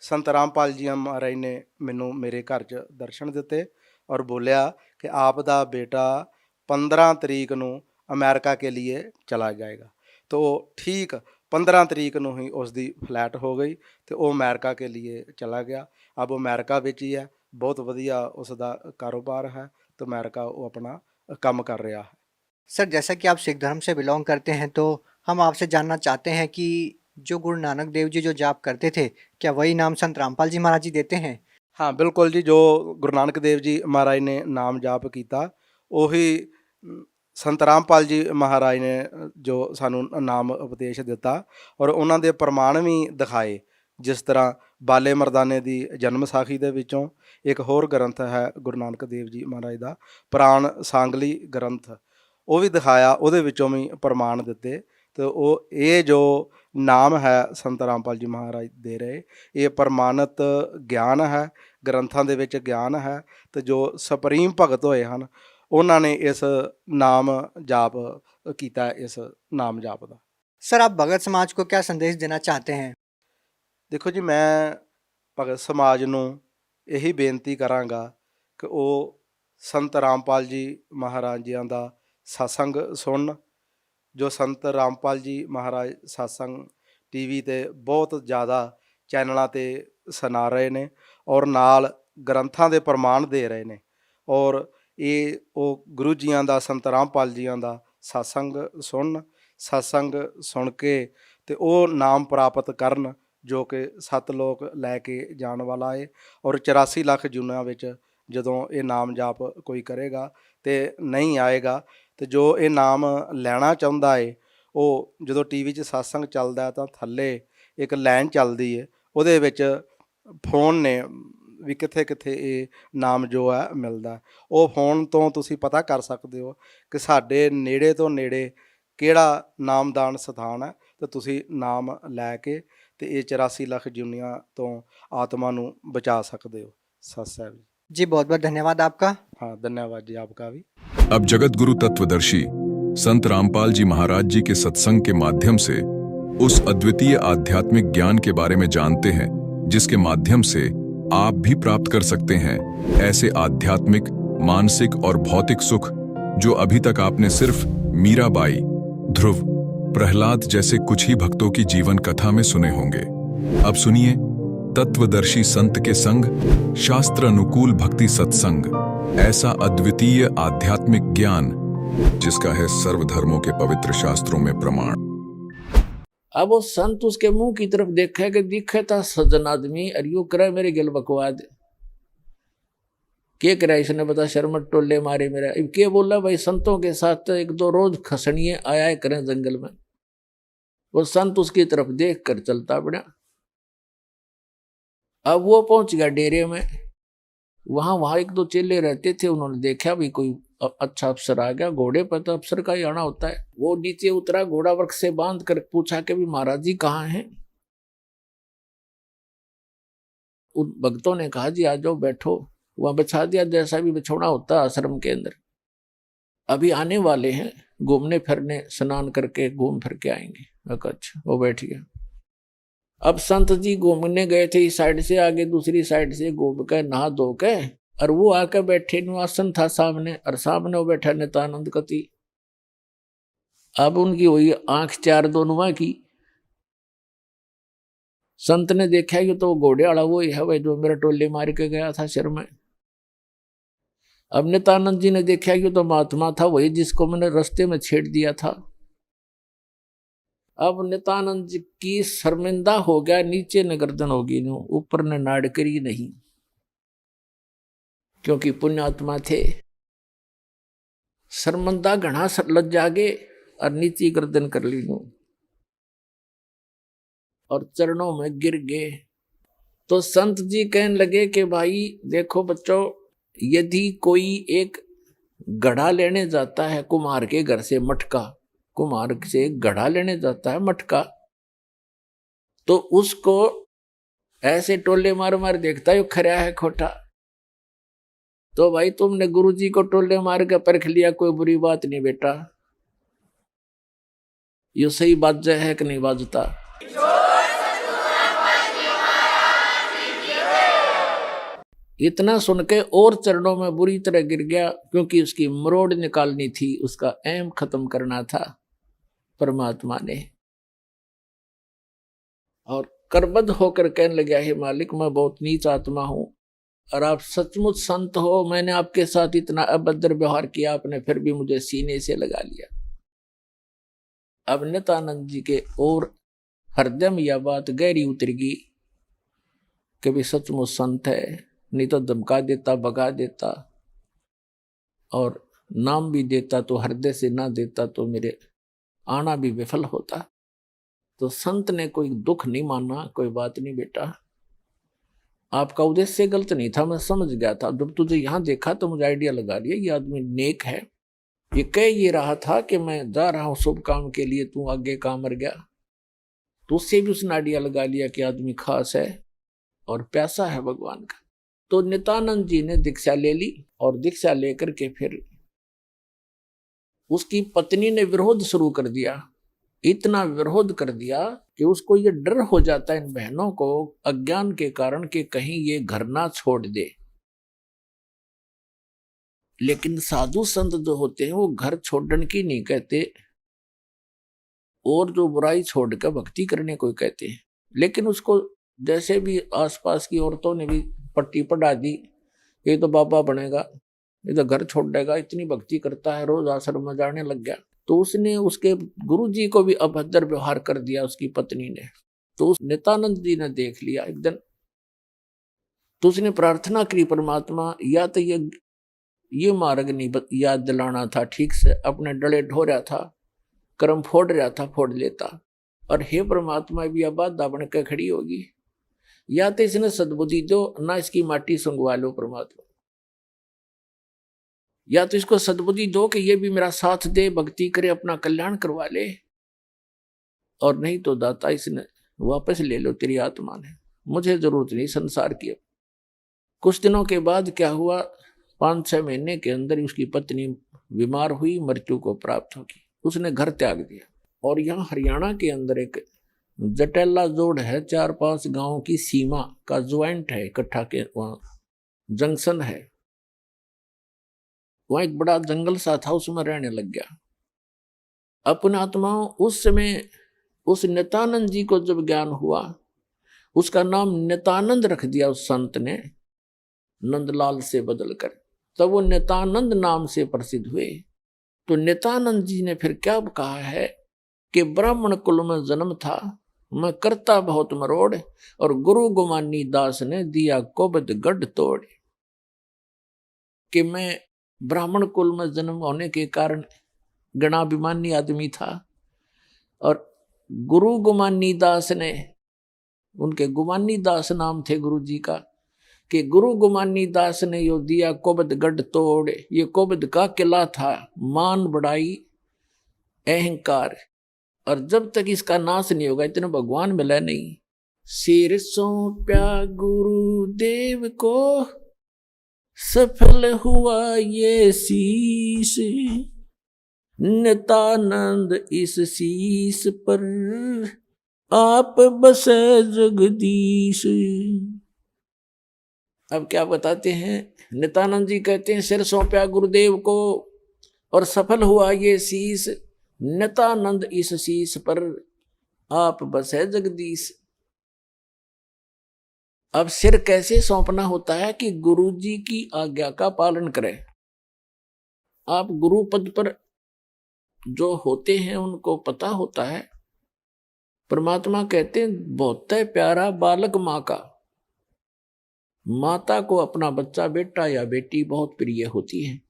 Speaker 4: ਸੰਤ ਰਾਮਪਾਲ ਜੀ ਮਹਾਰਾਜ ਨੇ ਮੈਨੂੰ ਮੇਰੇ ਘਰ 'ਚ ਦਰਸ਼ਨ ਦਿੱਤੇ ਔਰ ਬੋਲਿਆ ਕਿ ਆਪ ਦਾ ਬੇਟਾ 15 ਤਰੀਕ ਨੂੰ ਅਮਰੀਕਾ ਕੇ ਲਈ ਚਲਾ ਜਾਏਗਾ। ਤਾਂ ਉਹ ਠੀਕ 15 ਤਰੀਕ ਨੂੰ ਹੀ ਉਸ ਦੀ ਫਲੈਟ ਹੋ ਗਈ, ਅਤੇ ਉਹ ਅਮਰੀਕਾ ਕੇ ਲਈ ਚਲਾ ਗਿਆ। ਅਬ ਉਹ ਅਮਰੀਕਾ ਵਿੱਚ ਹੀ ਹੈ, बहुत वधिया उसका कारोबार है, तो अमेरिका वो अपना काम कर रहा है।
Speaker 3: सर, जैसा कि आप सिख धर्म से बिलोंग करते हैं, तो हम आपसे जानना चाहते हैं कि जो गुरु नानक देव जी जो जाप करते थे, क्या वही नाम संत रामपाल जी महाराज जी देते हैं?
Speaker 4: हाँ बिल्कुल जी, जो गुरु नानक देव जी महाराज ने नाम जाप किया उही संत रामपाल जी महाराज ने जो सानू नाम उपदेश दिता और उन्होंने प्रमाण भी दिखाए। जिस तरह बाले मरदाने की जन्म साखी के विचों एक होर ग्रंथ है गुरु नानक देव जी महाराज का प्राण सांगली ग्रंथ, वो भी दिखाया, उहदे विचों भी प्रमाण दिते। तो वो ये जो नाम है संत रामपाल जी महाराज दे रहे, ये प्रमाणित ज्ञान है, ग्रंथां दे विच ज्ञान है। तो जो सुप्रीम भगत होए हैं उन्होंने इस नाम जाप किया, इस नाम जाप का।
Speaker 3: सर, आप भगत समाज को क्या संदेश देना चाहते हैं?
Speaker 4: देखो जी, मैं भगत समाज ਨੂੰ ਇਹੀ ਬੇਨਤੀ ਕਰਾਂਗਾ ਕਿ ਉਹ ਸੰਤ ਰਾਮਪਾਲ ਜੀ ਮਹਾਰਾਜ ਜੀਆਂ ਦਾ ਸਤਸੰਗ ਸੁਣਨ। ਜੋ ਸੰਤ ਰਾਮਪਾਲ ਜੀ ਮਹਾਰਾਜ ਸਤਸੰਗ ਟੀਵੀ 'ਤੇ ਬਹੁਤ ਜ਼ਿਆਦਾ ਚੈਨਲਾਂ 'ਤੇ ਸੁਣਾ ਰਹੇ ਨੇ ਔਰ ਨਾਲ ਗ੍ਰੰਥਾਂ ਦੇ ਪ੍ਰਮਾਣ ਦੇ ਰਹੇ ਨੇ, ਔਰ ਇਹ ਉਹ ਗੁਰੂ ਜੀਆਂ ਦਾ ਸੰਤ ਰਾਮਪਾਲ ਜੀਆਂ ਦਾ ਸਤਸੰਗ ਸੁਣਨ, ਸਤਸੰਗ ਸੁਣ ਕੇ ਤੇ ਉਹ ਨਾਮ ਪ੍ਰਾਪਤ ਕਰਨ ਜੋ ਕਿ ਸੱਤ ਲੋਕ ਲੈ ਕੇ ਜਾਣ ਵਾਲਾ ਏ। ਔਰ 84 ਲੱਖ ਜੂਨਾਂ ਵਿੱਚ ਜਦੋਂ ਇਹ ਨਾਮ ਜਾਪ ਕੋਈ ਕਰੇਗਾ ਤੇ ਨਹੀਂ ਆਏਗਾ, ਤੇ ਜੋ ਇਹ ਨਾਮ ਲੈਣਾ ਚਾਹੁੰਦਾ ਏ ਉਹ ਜਦੋਂ ਟੀਵੀ 'ਚ ਸਤਸੰਗ ਚੱਲਦਾ ਤਾਂ ਥੱਲੇ ਇੱਕ ਲਾਈਨ ਚੱਲਦੀ ਏ, ਉਹਦੇ ਵਿੱਚ ਫੋਨ ਨੇ ਵੀ ਕਿੱਥੇ ਕਿੱਥੇ ਇਹ ਨਾਮ ਜੋ ਹੈ ਮਿਲਦਾ। ਉਹ ਫੋਨ ਤੋਂ ਤੁਸੀਂ ਪਤਾ ਕਰ ਸਕਦੇ ਹੋ ਕਿ ਸਾਡੇ ਨੇੜੇ ਤੋਂ ਨੇੜੇ ਕਿਹੜਾ ਨਾਮਦਾਨ ਸਥਾਨ ਹੈ, ਤੇ ਤੁਸੀਂ ਨਾਮ ਲੈ ਕੇ ਤੇ ਇਹ 84 ਲੱਖ ਜੁਨੀਆਂ ਤੋਂ ਆਤਮਾ ਨੂੰ ਬਚਾ ਸਕਦੇ ਹੋ। सत साहब
Speaker 3: जी, बहुत बहुत धन्यवाद आपका।
Speaker 4: हाँ, धन्यवाद जी आपका भी।
Speaker 5: अब जगत गुरु तत्वदर्शी संत रामपाल जी महाराज जी के सत्संग के माध्यम से उस अद्वितीय आध्यात्मिक ज्ञान के बारे में जानते हैं जिसके माध्यम से आप भी प्राप्त कर सकते हैं ऐसे आध्यात्मिक, मानसिक और भौतिक सुख जो अभी तक आपने सिर्फ मीराबाई, ध्रुव, प्रहलाद जैसे कुछ ही भक्तों की जीवन कथा में सुने होंगे। अब सुनिए तत्वदर्शी संत के संग शास्त्र अनुकूल भक्ति सत्संग, ऐसा अद्वितीय आध्यात्मिक ज्ञान जिसका है सर्वधर्मों के पवित्र शास्त्रों में प्रमाण।
Speaker 6: अब वो संत उसके मुंह की तरफ देखा कि दिखे था सज्जन आदमी, और यू करे मेरे गिल बकवाद के करा, इसने बता शर्मट टोले मारे मेरा। अब के बोला भाई संतों के साथ एक दो रोज खसनिए आया करें जंगल में। वो संत उसकी तरफ देख कर चलता पड़ा। अब वो पहुंच गया डेरे में। वहां एक दो चेले रहते थे, उन्होंने देखा भी कोई अच्छा अफसर आ गया। घोड़े पर तो अफसर का ही आना होता है। वो नीचे उतरा, घोड़ा वर्क से बांध कर पूछा कि भी महाराज जी कहाँ हैं। उन भक्तों ने कहा जी आ जाओ बैठो। वहां बिछा दिया जैसा भी बिछौना होता आश्रम के अंदर। अभी आने वाले हैं, घूमने फिरने, स्नान करके घूम फिर के आएंगे। अच्छा, वो बैठ गया। अब संत जी घूमने गए थे, इस साइड से आगे दूसरी साइड से घूम कर नहा धो के, और वो आकर बैठे, आसन था सामने, और सामने वो बैठा नित्यानंद कति। अब उनकी हुई आंख चार दोनों की। संत ने देखा ये तो घोड़े वाला वो ही है भाई जो मेरा टोले मार के गया था सिर में। अब नित्यानंद जी ने देखा ये तो महात्मा था वही जिसको मैंने रास्ते में छेड़ दिया था। अब नित्यानंद जी की शर्मिंदा हो गया, नीचे न गर्दन होगी, ऊपर न नाड़ करी नहीं, क्योंकि पुण्यात्मा थे। शर्मिंदा घना लज जागे और नीचे गर्दन कर ली नू और चरणों में गिर गए। तो संत जी कहने लगे कि भाई देखो बच्चों, यदि कोई एक घड़ा लेने जाता है कुम्हार के घर से, मटका, कुम्हार से घड़ा लेने जाता है मटका, तो उसको ऐसे टोले मार मार देखता है खरा है खोटा। तो भाई तुमने गुरुजी को टोले मार के परख लिया, कोई बुरी बात नहीं बेटा। ये सही बात है कि नहीं बाजता? इतना सुन के और चरणों में बुरी तरह गिर गया, क्योंकि उसकी मरोड़ निकालनी थी, उसका ऐम खत्म करना था परमात्मा ने। और करबद्ध होकर कहने लगा, हे मालिक मैं बहुत नीच आत्मा हूं और आप सचमुच संत हो। मैंने आपके साथ इतना अभद्र व्यवहार किया, आपने फिर भी मुझे सीने से लगा लिया। अब नित्यानंद जी के और हृदय में यह बात गहरी उतरेगी कि भी सचमुच संत है, नहीं तो धमका देता, भगा देता, और नाम भी देता तो हृदय से ना देता तो मेरे आना भी विफल होता। तो संत ने कोई दुख नहीं माना, कोई बात नहीं बेटा, आपका उद्देश्य गलत नहीं था, मैं समझ गया था। जब तुझे यहाँ देखा तो मुझे आइडिया लगा लिया ये आदमी नेक है। ये कह ये रहा था कि मैं जा रहा हूँ शुभ काम के लिए, तू आगे काम मर गया। तो उससे भी उसने आइडिया लगा लिया कि आदमी खास है और प्यासा है भगवान का। तो नित्यानंद जी ने दीक्षा ले ली, और दीक्षा लेकर के फिर उसकी पत्नी ने विरोध शुरू कर दिया। इतना विरोध कर दिया कि उसको ये डर हो जाता है इन बहनों को अज्ञान के कारण कि कहीं ये घर ना छोड़ दे। लेकिन साधु संत जो होते हैं वो घर छोड़ने की नहीं कहते, और जो बुराई छोड़कर भक्ति करने को कहते हैं। लेकिन उसको जैसे भी आसपास की औरतों ने भी पट्टी पढ़ा दी, ये तो बाबा बनेगा, ये तो घर छोड़ देगा, इतनी भक्ति करता है, रोज आश्रम में जाने लग गया। तो उसने उसके गुरु जी को भी अभद्र व्यवहार कर दिया उसकी पत्नी ने। तो उस नित्यानंद जी ने देख लिया एक दिन, तो उसने प्रार्थना करी, परमात्मा या तो ये मार्ग नहीं याद दिलाना था ठीक से, अपने डले ढो रहा था, कर्म फोड़ रहा था, फोड़ लेता। और हे परमात्मा भी अब बाधा बन के खड़ी होगी, या तो इसने सद्बुद्धि दो ना इसकी माटी संगवा लो परमात्मा, या तो इसको सद्बुद्धि दो कि ये भी मेरा साथ दे, भक्ति करे, अपना कल्याण करवा ले, और नहीं तो दाता इसने वापस ले लो, तेरी आत्मा ने, मुझे जरूरत नहीं संसार की। कुछ दिनों के बाद क्या हुआ, 5-6 महीने के अंदर उसकी पत्नी बीमार हुई, मृत्यु को प्राप्त होगी, उसने घर त्याग दिया। और यहाँ हरियाणा के अंदर एक जटेला जोड़ है, 4-5 गांव की सीमा का ज्वाइंट है, इकट्ठा के वहाँ जंक्शन है, वहाँ एक बड़ा जंगल सा था, उसमें रहने लग गया। अपने आत्माओं उस समय उस नित्यानंद जी को जब ज्ञान हुआ, उसका नाम नित्यानंद रख दिया उस संत ने, नंदलाल से बदलकर, तब वो नित्यानंद नाम से प्रसिद्ध हुए। तो नित्यानंद जी ने फिर क्या कहा है कि ब्राह्मण कुल में जन्म था, मैं करता बहुत मरोड़, और गुरु गुमानी दास ने दिया कोबद गढ़ तोड़। कि मैं ब्राह्मण कुल में जन्म होने के कारण गणाभिमानी आदमी था, और गुरु गुमानी दास ने, उनके गुमानी दास नाम थे गुरु जी का, कि गुरु गुमानी दास ने यो दिया कोबद गढ़ तोड़। ये कोबद का किला था, मान बढ़ाई अहंकार, और जब तक इसका नाश नहीं होगा इतने भगवान मिला नहीं। सिर सौंप्या गुरुदेव को, सफल हुआ ये शीश, नित्यानंद इस शीश पर आप बसे जगदीश। अब क्या बताते हैं, नित्यानंद जी कहते हैं सिर सौंप्या गुरुदेव को और सफल हुआ ये शीश, नित्यानंद इस शीश पर आप बसे जगदीश। अब सिर कैसे सौंपना होता है कि गुरु जी की आज्ञा का पालन करें। आप गुरु पद पर जो होते हैं उनको पता होता है, परमात्मा कहते हैं बहुत प्यारा बालक माँ का, माता को अपना बच्चा बेटा या बेटी बहुत प्रिय होती है।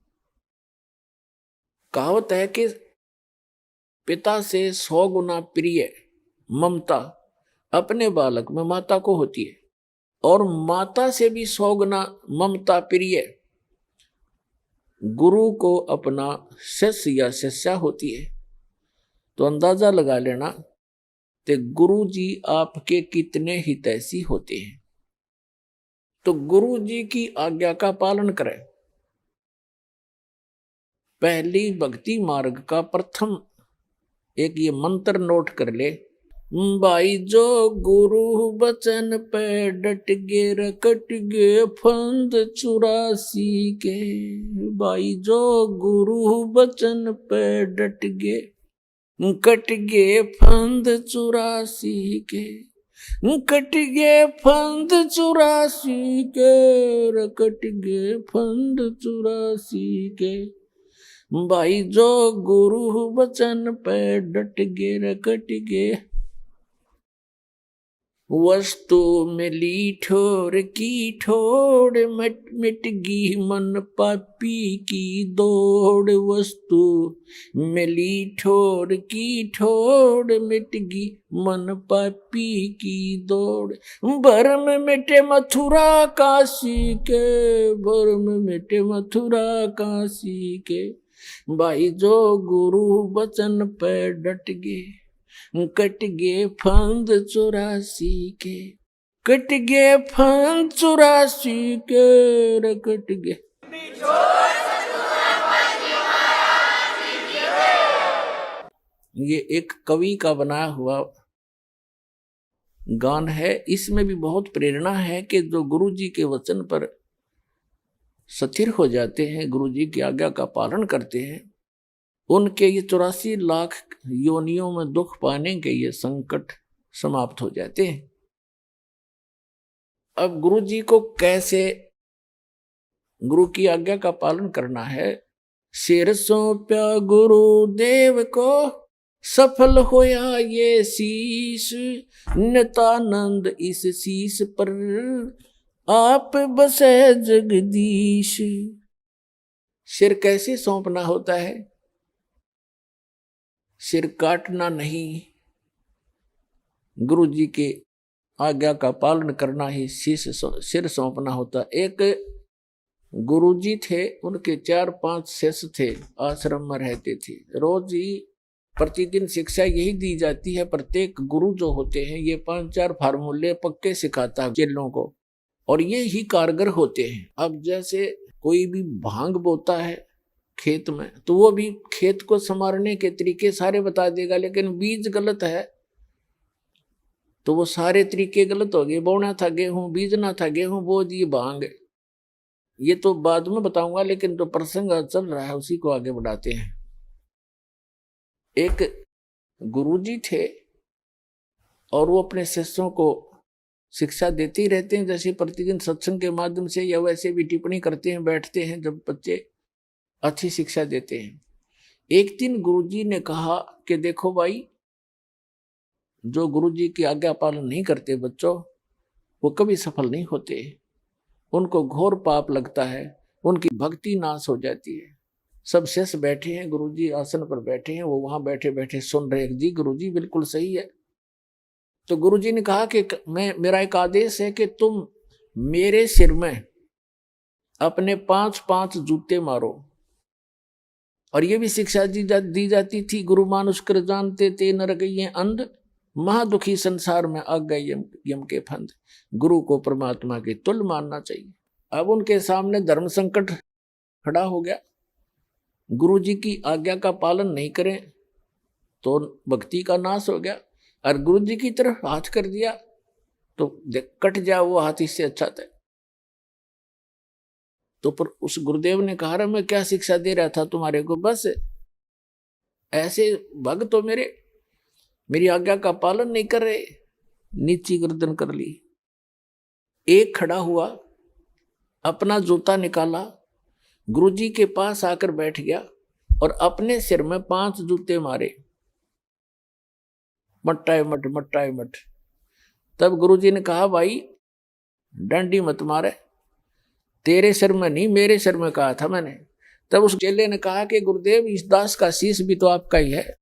Speaker 6: कहावत है कि पिता से 100 गुना प्रिय ममता अपने बालक में माता को होती है, और माता से भी 100 गुना ममता प्रिय गुरु को अपना शिष्य या शिष्या होती है। तो अंदाजा लगा लेना कि गुरु जी आपके कितने हितैषी होते हैं। तो गुरु जी की आज्ञा का पालन करें। पहली भक्ति मार्ग का प्रथम एक ये मंत्र नोट कर ले, भाई जो गुरु बचन पे डट गे रकट गे फंद 84 के। भाई जो गुरु बचन पे डट गे कट गे फंद 84 के, कट गे फंद 84 के, रकट गे फंद 84 के। भाई जो गुरु बचन पे डट गे रकट गे। वस्तु मिली ठोर की ठोड़, मिट मिट गी मन पापी की दौड़। वस्तु मिली ठोर की ठोड़, मिट गी मन पापी की दौड़। भरम मिटे मथुरा काशी के, भरम मिटे मथुरा काशी के। भाई जो गुरु बचन पे डट गे कट गे फंद 84 के, कट गे फंद 84 के, रकट गे। ये एक कवि का बनाया हुआ गान है। इसमें भी बहुत प्रेरणा है कि जो गुरु जी के वचन पर स्थिर हो जाते हैं, गुरु जी की आज्ञा का पालन करते हैं, उनके ये 84 लाख योनियों में दुख पाने के ये संकट समाप्त हो जाते हैं। अब गुरु जी को कैसे गुरु की आज्ञा का पालन करना है, सिर सौंप्या गुरुदेव को, सफल होया ये शीश। नितानंद इस शीश पर आप बसे जगदीश। सिर कैसे सौंपना होता है? सिर काटना नहीं, गुरु जी के आज्ञा का पालन करना ही सिर सौंपना होता। एक गुरुजी थे, उनके 4-5 शिष्य थे, आश्रम में रहते थे। रोज ही प्रतिदिन शिक्षा यही दी जाती है। प्रत्येक गुरु जो होते हैं ये 5-4 फार्मूले पक्के सिखाता है चेलों को, और ये ही कारगर होते हैं। अब जैसे कोई भी भांग बोता है खेत में, तो वो भी खेत को संवारने के तरीके सारे बता देगा, लेकिन बीज गलत है तो वो सारे तरीके गलत हो गए। बोना था गेहूं, बीजना था गेहूं, बो दी भांग। ये तो बाद में बताऊंगा, लेकिन जो प्रसंग चल रहा है उसी को आगे बढ़ाते हैं। एक गुरुजी थे और वो अपने शिष्यों को शिक्षा देते ही रहते हैं। जैसे प्रतिदिन सत्संग के माध्यम से या वैसे भी टिप्पणी करते हैं, बैठते हैं जब बच्चे, अच्छी शिक्षा देते हैं। एक दिन गुरुजी ने कहा कि देखो भाई, जो गुरुजी की आज्ञा पालन नहीं करते बच्चों, वो कभी सफल नहीं होते। उनको घोर पाप लगता है, उनकी भक्ति नाश हो जाती है। सब शिष्य बैठे हैं, गुरुजी आसन पर बैठे हैं, वो वहां बैठे बैठे सुन रहे हैं। जी गुरुजी बिल्कुल सही है। तो गुरुजी ने कहा कि मेरा एक आदेश है कि तुम मेरे सिर में अपने 5-5 जूते मारो। और ये भी शिक्षा दी जाती थी, गुरु मानुष कर जानते ते नर गए अंध, महादुखी संसार में आ गए यम के फंद। गुरु को परमात्मा के तुल्य मानना चाहिए। अब उनके सामने धर्म संकट खड़ा हो गया। गुरु जी की आज्ञा का पालन नहीं करें तो भक्ति का नाश हो गया, और गुरु जी की तरफ हाथ कर दिया तो कट जाए वो हाथ, इससे अच्छा था। तो पर उस गुरुदेव ने कहा, मैं क्या शिक्षा दे रहा था तुम्हारे को, बस ऐसे भक्त तो मेरी आज्ञा का पालन नहीं कर रहे। नीची गर्दन कर ली। एक खड़ा हुआ, अपना जूता निकाला, गुरुजी के पास आकर बैठ गया और अपने सिर में 5 जूते मारे, मट्टाए मट मट्टाए मट। तब गुरुजी ने कहा, भाई डंडी मत मारे, तेरे सिर में नहीं मेरे सिर में कहा था मैंने। तब उस चेले ने कहा कि गुरुदेव, इस दास का शीश भी तो आपका ही है।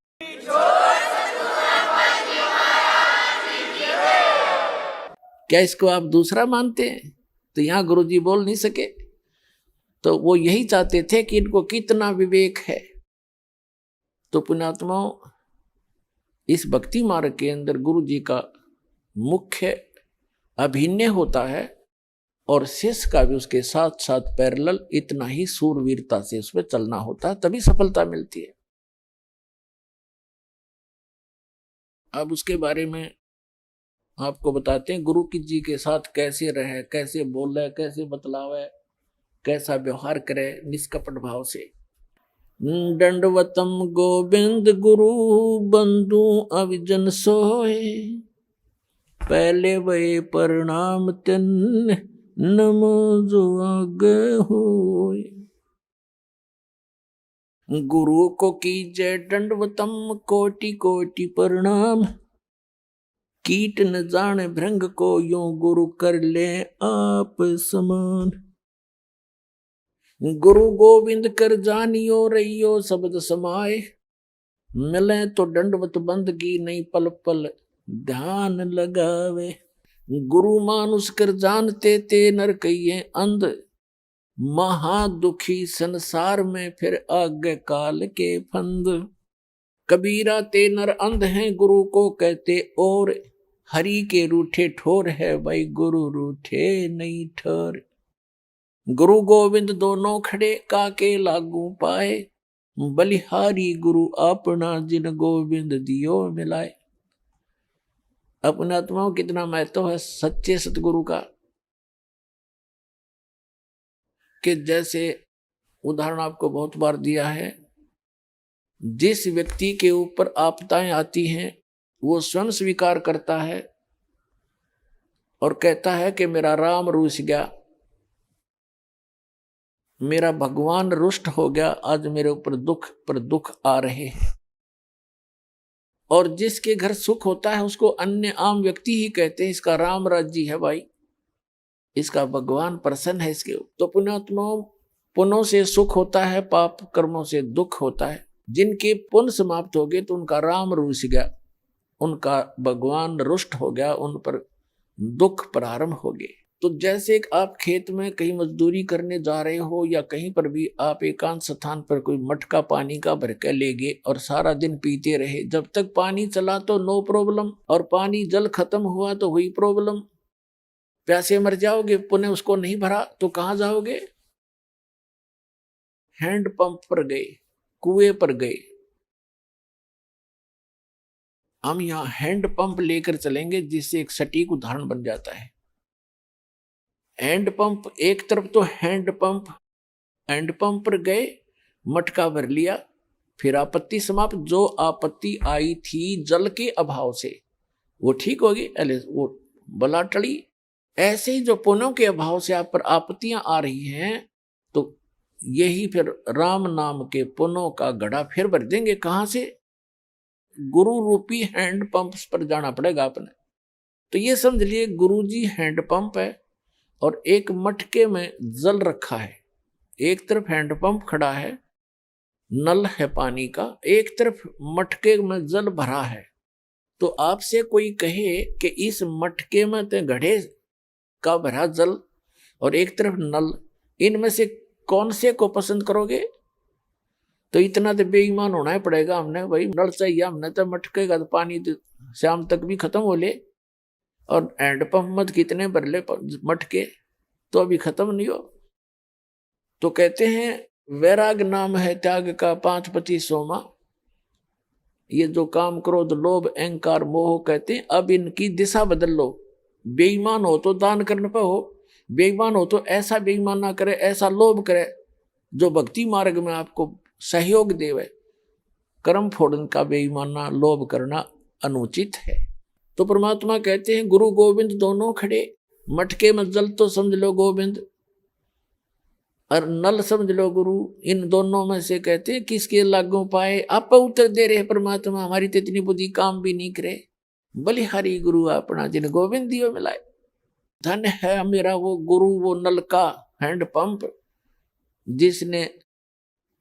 Speaker 6: क्या इसको आप दूसरा मानते हैं? तो यहां गुरुजी बोल नहीं सके। तो वो यही चाहते थे कि इनको कितना विवेक है। तो पुण्यात्माओं, इस भक्ति मार्ग के अंदर गुरुजी का मुख्य अभिनय होता है, और शिष्य का भी उसके साथ साथ पैरेलल इतना ही सूरवीरता से उसमें चलना होता है, तभी सफलता मिलती है। अब उसके बारे में आपको बताते हैं, गुरु की जी के साथ कैसे रहे, कैसे बोले, कैसे बतलावे, कैसा व्यवहार करे निष्कपट भाव से। दंडवतम गोविंद गुरु बंधु अविजन सोए, पहले वे प्रणाम तिन नमो जो आगे होए। गुरु को कीजय दंडवतम कोटि कोटि प्रणाम, कीट न जाने भृंग को यूं गुरु कर ले आप समान। गुरु गोविंद कर जानियो रहियो शब्द समाए, मिले तो दंडवत बंदगी नहीं पल पल ध्यान लगावे। गुरु मानुष कर जानते ते नर कहिए अंध, महा दुखी संसार में फिर आगे काल के फंद। कबीरा ते नर अंध हैं गुरु को कहते और, हरि के रूठे ठोर है भाई गुरु रूठे नहीं ठोर। गुरु गोविंद दोनों खड़े काके लागू पाए, बलिहारी गुरु अपना जिन गोविंद दियो मिलाए। अपने आत्माओं कितना महत्व है सच्चे सतगुरु का, कि जैसे उदाहरण आपको बहुत बार दिया है, जिस व्यक्ति के ऊपर आपदाएं आती हैं वो स्वयं स्वीकार करता है और कहता है कि मेरा राम रूठ गया, मेरा भगवान रुष्ट हो गया, आज मेरे ऊपर दुख पर दुख आ रहे हैं। और जिसके घर सुख होता है उसको अन्य आम व्यक्ति ही कहते हैं इसका राम राज्य है भाई, इसका भगवान प्रसन्न है इसके। तो पुण्यात्माओं, पुण्यों से सुख होता है, पाप कर्मों से दुख होता है। जिनके पुण्य समाप्त हो गए तो उनका राम रूस गया, उनका भगवान रुष्ट हो गया, उन पर दुख प्रारंभ हो गए। तो जैसे कि आप खेत में कहीं मजदूरी करने जा रहे हो या कहीं पर भी आप एकांत स्थान पर कोई मटका पानी का भर के ले गए और सारा दिन पीते रहे, जब तक पानी चला तो नो प्रॉब्लम, और पानी जल खत्म हुआ तो हुई प्रॉब्लम, प्यासे मर जाओगे। पुण्य उसको नहीं भरा तो कहां जाओगे? हैंड पंप पर गए, कुएं पर गए। हम यहां हैंड पंप लेकर चलेंगे जिससे एक सटीक उदाहरण बन जाता है। हैंड पंप एक तरफ तो हैंड पंप पर गए, मटका भर लिया, फिर आपत्ति समाप्त। जो आपत्ति आई थी जल के अभाव से वो ठीक होगी, वो बला टली। ऐसे ही जो पुण्यों के अभाव से आप पर आपत्तियां आ रही हैं, तो यही फिर राम नाम के पुण्यों का घड़ा फिर भर देंगे। कहां से? गुरु रूपी हैंड पंप पर जाना पड़ेगा आपने। तो ये समझ लिए गुरु जी हैंड पंप है और एक मटके में जल रखा है। एक तरफ हैंडपंप खड़ा है, नल है पानी का, एक तरफ मटके में जल भरा है। तो आपसे कोई कहे कि इस मटके में तो घड़े का भरा जल और एक तरफ नल, इनमें से कौन से को पसंद करोगे? तो इतना तो बेईमान होना ही पड़ेगा हमने भाई। नल चाहिए हमने तो मटके का, तो पानी तो शाम तक भी खत्म हो ले, और हैंडपंप मत कितने भर ले मटके तो अभी खत्म नहीं हो। तो कहते हैं वैराग नाम है त्याग का 5 पति सोमा। ये जो काम क्रोध लोभ अहंकार मोह कहते हैं, अब इनकी दिशा बदल लो। बेईमान हो तो दान करने पर हो, बेईमान हो तो ऐसा बेईमान ना करे, ऐसा लोभ करे जो भक्ति मार्ग में आपको सहयोग देवे। कर्म फोड़न का बेईमाना लोभ करना अनुचित है। तो परमात्मा कहते हैं गुरु गोविंद दोनों खड़े, मटके में जल तो समझ लो गोविंद और नल समझ लो गुरु। इन दोनों में से कहते हैं किसके लागू पाए? आप उत्तर दे रहे परमात्मा, हमारी तो इतनी बुद्धि काम भी नहीं करे। बलिहारी गुरु अपना जिन गोविंद दियो मिलाए। धन है मेरा वो गुरु, वो नल का हैंड पंप जिसने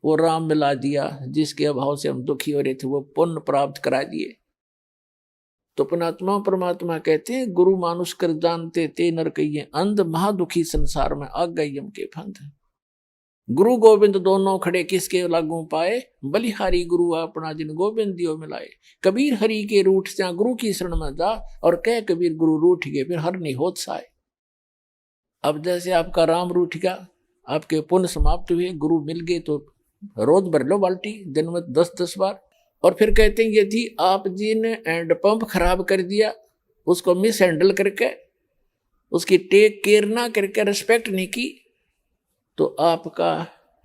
Speaker 6: वो राम मिला दिया, जिसके अभाव से हम दुखी हो रहे थे वो पुण्य प्राप्त करा दिए। तो पुणात्मा परमात्मा कहते हैं गुरु मानुष कर जानते ते नर कहिए अंध, महादुखी संसार में आ गए यम के फंद। गुरु गोविंद दोनों खड़े किसके लागू पाए? बलिहारी गुरु अपना जिन गोविंद दियो मिलाए। कबीर हरि के रूठ जा गुरु की शरण में जा, और कह कबीर गुरु रूठ गए फिर हर नहीं होत साए। अब जैसे आपका राम रूठ गया, आपके पुण्य समाप्त हुए, गुरु मिल गए तो रोज भर लो बाल्टी, दिन में 10-10 बार। और फिर कहते हैं यदि आप जी ने हैंड पंप खराब कर दिया, उसको मिस हैंडल करके, उसकी टेक केयर ना करके, रिस्पेक्ट नहीं की, तो आपका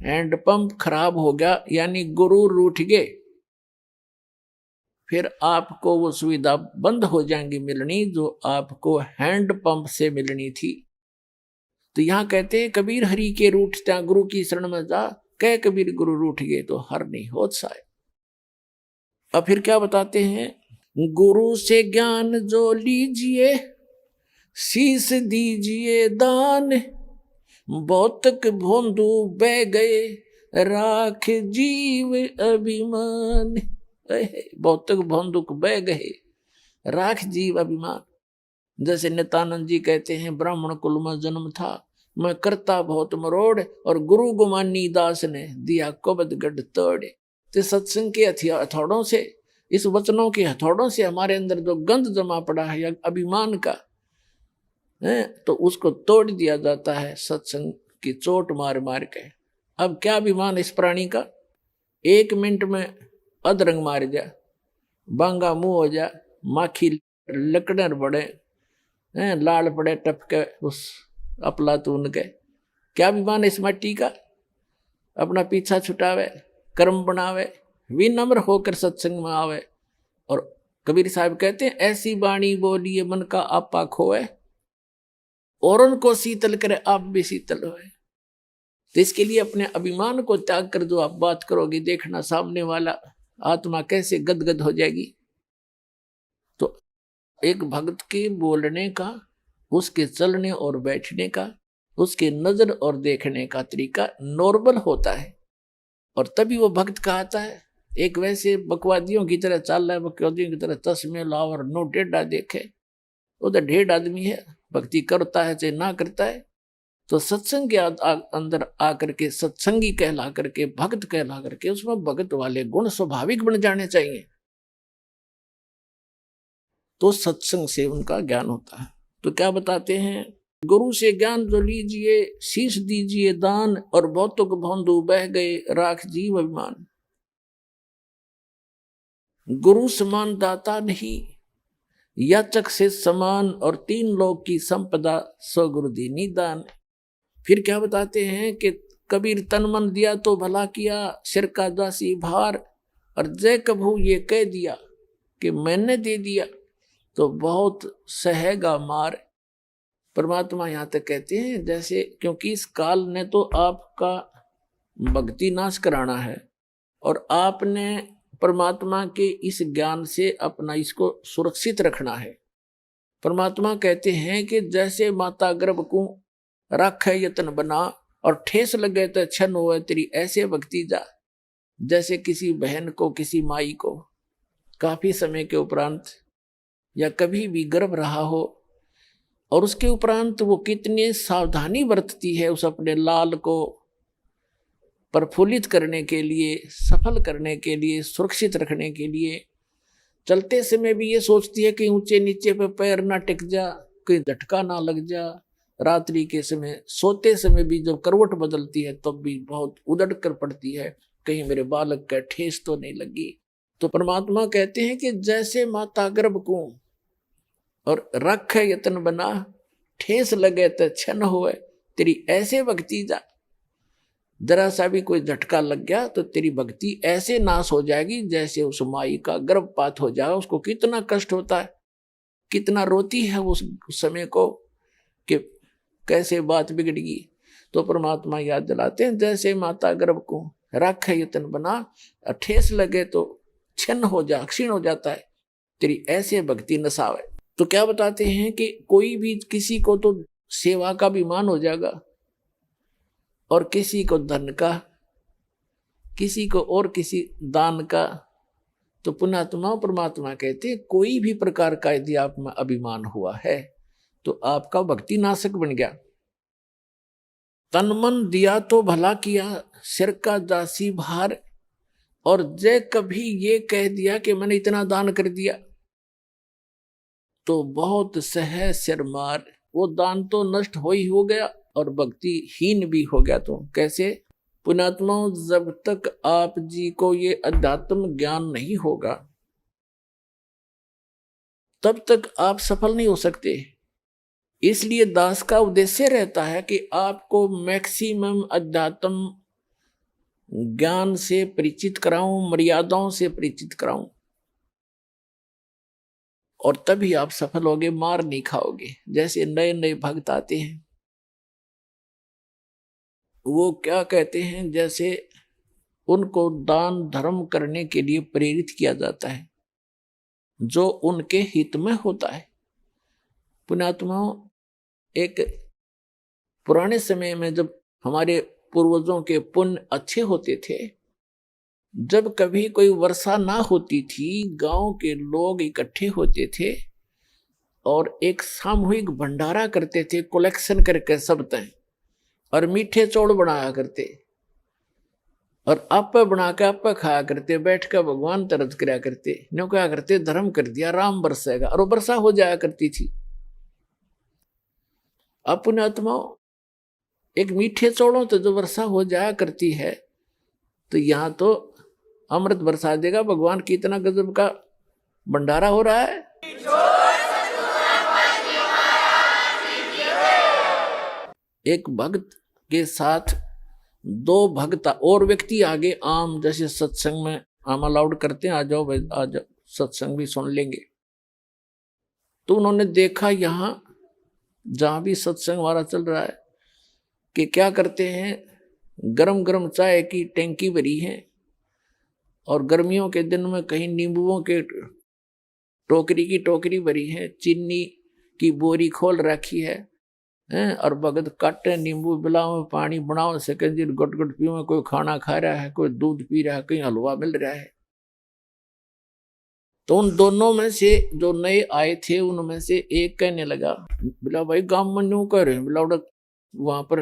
Speaker 6: हैंड पंप खराब हो गया, यानी गुरु रूठ गए। फिर आपको वो सुविधा बंद हो जाएंगी मिलनी जो आपको हैंड पंप से मिलनी थी। तो यहां कहते हैं कबीर हरि के रूठता गुरु की शरण में जा, कह कबीर गुरु रूठ गए तो हर नहीं होत साए। अब फिर क्या बताते हैं? गुरु से ज्ञान जो लीजिए, शीस दीजिए दान, भौतिक भोंदू बह गए, राख जीव अभिमान। भौतिक भोंदुक बह गए, राख जीव अभिमान। जैसे नित्यानंद जी कहते हैं ब्राह्मण कुल में जन्म था, मैं करता बहुत मरोड़, और गुरु गुमानी दास ने दिया कुबद गढ़ तोड़े। तो सत्संग के हथौड़ों से, इस वचनों के हथौड़ों से हमारे अंदर जो गंध जमा पड़ा है या अभिमान का है, तो उसको तोड़ दिया जाता है सत्संग की चोट मार मार के। अब क्या अभिमान इस प्राणी का? 1 मिनट में अधरंग मार जा, बांगा मुंह हो जा, माखी लकड़र बड़े, लाल पड़े टपके उस अपलातून के। क्या अभिमान इस मट्टी का? अपना पीछा छुटावे, कर्म बनावे, विनम्र होकर सत्संग में आवे। और कबीर साहब कहते हैं ऐसी बाणी बोलिए मन का आपा खोए, और उनको शीतल करे आप भी शीतल होए। तो इसके लिए अपने अभिमान को त्याग कर जो आप बात करोगे, देखना सामने वाला आत्मा कैसे गदगद हो जाएगी। तो एक भक्त के बोलने का, उसके चलने और बैठने का, उसके नजर और देखने का तरीका नॉर्मल होता है, और तभी वो भक्त कहता है। एक वैसे बकवादियों की तरह चल रहा है, बकवादियों की तरह चश्मे लाओ और नो टेढ़ा देखे, वो तो ढेढ़ आदमी है, भक्ति करता है चाहे ना करता है। तो सत्संग के अंदर आकर के सत्संगी कहला करके, भक्त कहला करके, उसमें भक्त वाले गुण स्वाभाविक बन जाने चाहिए, तो सत्संग से उनका ज्ञान होता है। तो क्या बताते हैं, गुरु से ज्ञान जो लीजिए, शीश दीजिए दान, और बहुतुक भौंदू बह गए राख जीव अभिमान। गुरु समान दाता नहीं, याचक से समान, और तीन लोक की संपदा सो गुरु दीनी दान। फिर क्या बताते हैं कि कबीर तन मन दिया तो भला किया, सिर का दासी भार, और जय कभू ये कह दिया कि मैंने दे दिया तो बहुत सहेगा मार। परमात्मा यहाँ तक कहते हैं जैसे, क्योंकि इस काल ने तो आपका भक्ति नाश कराना है, और आपने परमात्मा के इस ज्ञान से अपना इसको सुरक्षित रखना है। परमात्मा कहते हैं कि जैसे माता गर्भ को रखे यतन बना, और ठेस लगे तो छन हो तेरी ऐसे भक्ति जा। जैसे किसी बहन को, किसी माई को काफी समय के उपरांत या कभी भी गर्भ रहा हो, और उसके उपरांत वो कितनी सावधानी बरतती है उस अपने लाल को प्रफुल्लित करने के लिए, सफल करने के लिए, सुरक्षित रखने के लिए। चलते समय भी ये सोचती है कि ऊंचे नीचे पे पैर ना टिक जा, कोई झटका ना लग जा। रात्रि के समय सोते समय भी जब करवट बदलती है तब भी बहुत उदड़ कर पड़ती है, कहीं मेरे बालक का ठेस तो नहीं लगी। तो परमात्मा कहते हैं कि जैसे माता गर्भ को और रख यतन बना, ठेस लगे तो छन होए तेरी ऐसे भक्ति जा। जरा सा भी कोई झटका लग गया तो तेरी भक्ति ऐसे नाश हो जाएगी जैसे उस माई का गर्भपात हो जाए। उसको कितना कष्ट होता है, कितना रोती है उस समय को कि कैसे बात बिगड़गी। तो परमात्मा याद दिलाते हैं जैसे माता गर्भ को रख यतन बना, ठेस लगे तो छिन्न हो जा, क्षीण हो जाता है, तेरी ऐसे भक्ति नसावे। तो क्या बताते हैं कि कोई भी किसी को तो सेवा का भी मान हो जाएगा, और किसी को धन का, किसी को और किसी दान का। तो पुण्यात्मा परमात्मा कहते हैं कोई भी प्रकार का यदि आप में अभिमान हुआ है तो आपका भक्ति नाशक बन गया। तन मन दिया तो भला किया, सिर का दासी भार, और जय कभी ये कह दिया कि मैंने इतना दान कर दिया तो बहुत सह सिर मार। वो दान तो नष्ट हो ही हो गया और भक्ति हीन भी हो गया। तो कैसे? पुण्यात्मा, जब तक आप जी को ये अध्यात्म ज्ञान नहीं होगा तब तक आप सफल नहीं हो सकते। इसलिए दास का उद्देश्य रहता है कि आपको मैक्सिमम अध्यात्म ज्ञान से परिचित कराऊं, मर्यादाओं से परिचित कराऊं, और तभी आप सफल होगे, मार नहीं खाओगे। जैसे नए नए भक्त आते हैं, वो क्या कहते हैं, जैसे उनको दान धर्म करने के लिए प्रेरित किया जाता है जो उनके हित में होता है। पुण्यात्माओं, एक पुराने समय में जब हमारे पूर्वजों के पुण्य अच्छे होते थे, जब कभी कोई वर्षा ना होती थी, गांव के लोग इकट्ठे होते थे और एक सामूहिक भंडारा करते थे, कलेक्शन करके सब तय, और मीठे चौड़ बनाया करते और आपे बना के आपे खाया करते, बैठ कर भगवान तरस कराया करते। न्यों क्या करते, धर्म कर दिया, राम बरसेगा, और वो वर्षा हो जाया करती थी। अब पुण्यात्माओं, एक मीठे चौड़ों तो जो वर्षा हो जाया करती है, तो यहाँ तो अमृत बरसा देगा भगवान की, इतना गजब का भंडारा हो रहा है। एक भक्त के साथ दो भक्त और व्यक्ति आगे, आम जैसे सत्संग में आम अलाउड करते हैं, आ जाओ भाई, आ जाओ, सत्संग भी सुन लेंगे। तो उन्होंने देखा यहाँ जहां भी सत्संग हमारा चल रहा है कि क्या करते हैं, गरम गरम चाय की टैंकी भरी है, और गर्मियों के दिन में कहीं नींबुओं के टोकरी की टोकरी भरी है, चीनी की बोरी खोल रखी है, और भगत काटे नींबू बिलाओ पानी बनाओ सके जी गुट गुट पीओ, कोई खाना खा रहा है, कोई दूध पी रहा है, कहीं हलवा मिल रहा है। तो उन दोनों में से जो नए आए थे उनमें से एक कहने लगा, बोला भाई गांव में न्यू कह रहे हैं, बोला वहां पर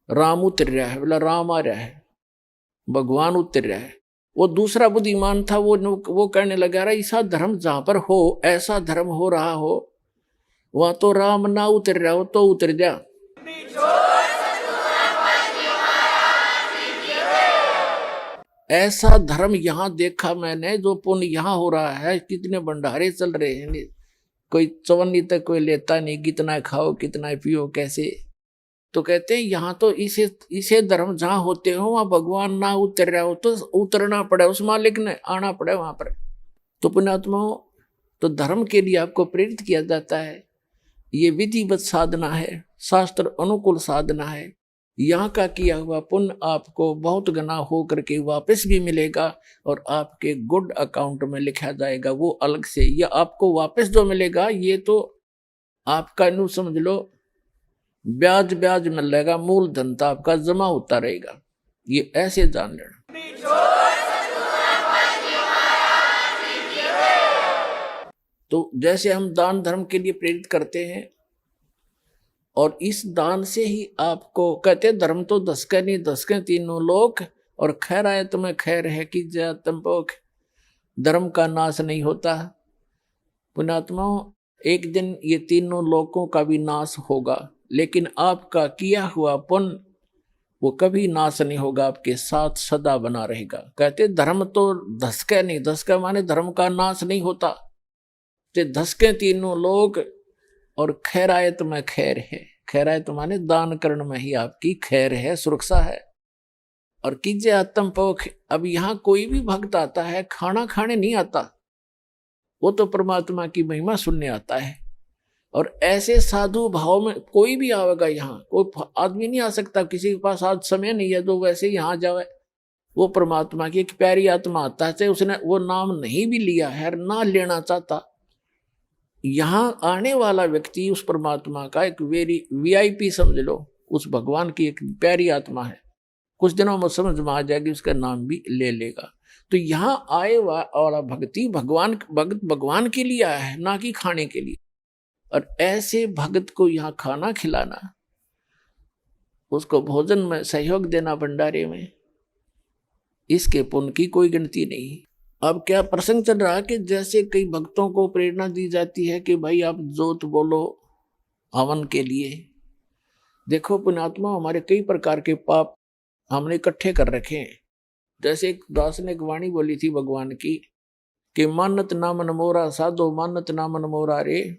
Speaker 6: राम उतर रहा है, बोला राम आ रहा है, भगवान उतर रहा है। वो दूसरा बुद्धिमान था, वो कहने लगा रहा ऐसा धर्म जहां पर हो, ऐसा धर्म हो रहा हो, वहां तो राम ना उतर रहा हो तो उतर जा। ऐसा धर्म यहां देखा मैंने, जो पुण्य यहां हो रहा है, कितने भंडारे चल रहे हैं, कोई चवन्नी तक कोई लेता नहीं, कितना खाओ कितना पियो कैसे। तो कहते हैं यहाँ तो इसे धर्म जहां होते हो वहां भगवान ना उतर रहा हो तो उतरना पड़े, उस मालिक ने आना पड़े वहां पर। तो पुण्यात्माओं, तो धर्म के लिए आपको प्रेरित किया जाता है, ये विधिवत साधना है, शास्त्र अनुकूल साधना है। यहाँ का किया हुआ पुण्य आपको बहुत गुना हो करके वापस भी मिलेगा और आपके गुड अकाउंट में लिखा जाएगा, वो अलग से। ये आपको वापस जो मिलेगा ये तो आपका न्यू समझ लो ब्याज ब्याज मिलेगा, मूल धन तो आपका जमा होता रहेगा, ये ऐसे जान लेना। तो जैसे हम दान धर्म के लिए प्रेरित करते हैं, और इस दान से ही आपको कहते धर्म तो दसके नहीं दसके तीनों लोक, और खैर आए तुम्हें खैर है कि तुम पोख, धर्म का नाश नहीं होता। पुण्यात्माओं, एक दिन ये तीनों लोकों का भी नाश होगा, लेकिन आपका किया हुआ पुण्य वो कभी नाश नहीं होगा, आपके साथ सदा बना रहेगा। कहते धर्म तो धसके नहीं, धसके माने धर्म का नाश नहीं होता, ते धसके तीनों लोग, और खैरायत में खैर है। खैरायत माने दान करने में ही आपकी खैर है, सुरक्षा है। और कीजिए आत्म पोख। अब यहाँ कोई भी भक्त आता है, खाना खाने नहीं आता, वो तो परमात्मा की महिमा सुनने आता है। और ऐसे साधु भाव में कोई भी आवेगा, यहाँ कोई आदमी नहीं आ सकता, किसी के पास आज समय नहीं है तो वैसे यहाँ जावे, वो परमात्मा की एक प्यारी आत्मा आता है, चाहे उसने वो नाम नहीं भी लिया है, ना लेना चाहता, यहाँ आने वाला व्यक्ति उस परमात्मा का एक VIP समझ लो, उस भगवान की एक प्यारी आत्मा है, कुछ दिनों में समझ में आ जाएगी, उसका नाम भी ले लेगा। तो यहाँ आए वाला भक्ति भगवान के लिए आया है, ना कि खाने के लिए। और ऐसे भक्त को यहाँ खाना खिलाना, उसको भोजन में सहयोग देना भंडारे में, इसके पुण्य की कोई गिनती नहीं। अब क्या प्रसंग चल रहा है कि जैसे कई भक्तों को प्रेरणा दी जाती है कि भाई आप जोत बोलो हवन के लिए। देखो पुण्यात्मा, हमारे कई प्रकार के पाप हमने इकट्ठे कर रखे हैं। जैसे एक दास ने एक वाणी बोली थी भगवान की कि मानत ना मन मोरा साधो, मानत ना मन मोरा रे,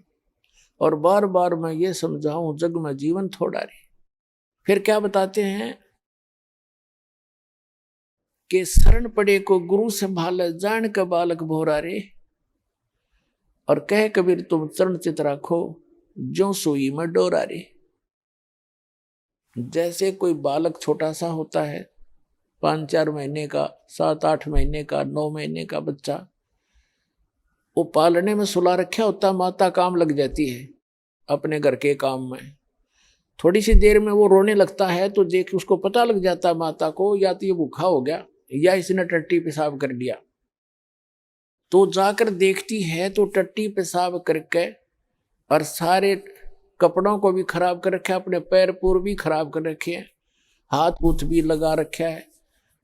Speaker 6: और बार बार मैं ये समझाऊं जग में जीवन थोड़ा रे। फिर क्या बताते हैं कि शरण पड़े को गुरु संभाले, जान का बालक भोरा रे, और कह कबीर तुम चरण चित राखो, जो सोई में डोरा रे। जैसे कोई बालक छोटा सा होता है, 5-4 महीने का, 7-8 महीने का, 9 महीने का बच्चा, वो पालने में सुला रखा होता, माता काम लग जाती है अपने घर के काम में। थोड़ी सी देर में वो रोने लगता है तो देख उसको पता लग जाता माता को, या तो ये भूखा हो गया या इसने टट्टी पेशाब कर लिया। तो जाकर देखती है तो टट्टी पेशाब करके और सारे कपड़ों को भी खराब कर रखा है, अपने पैर पूर भी खराब कर रखे हैं, हाथ पूथ भी लगा रखा है,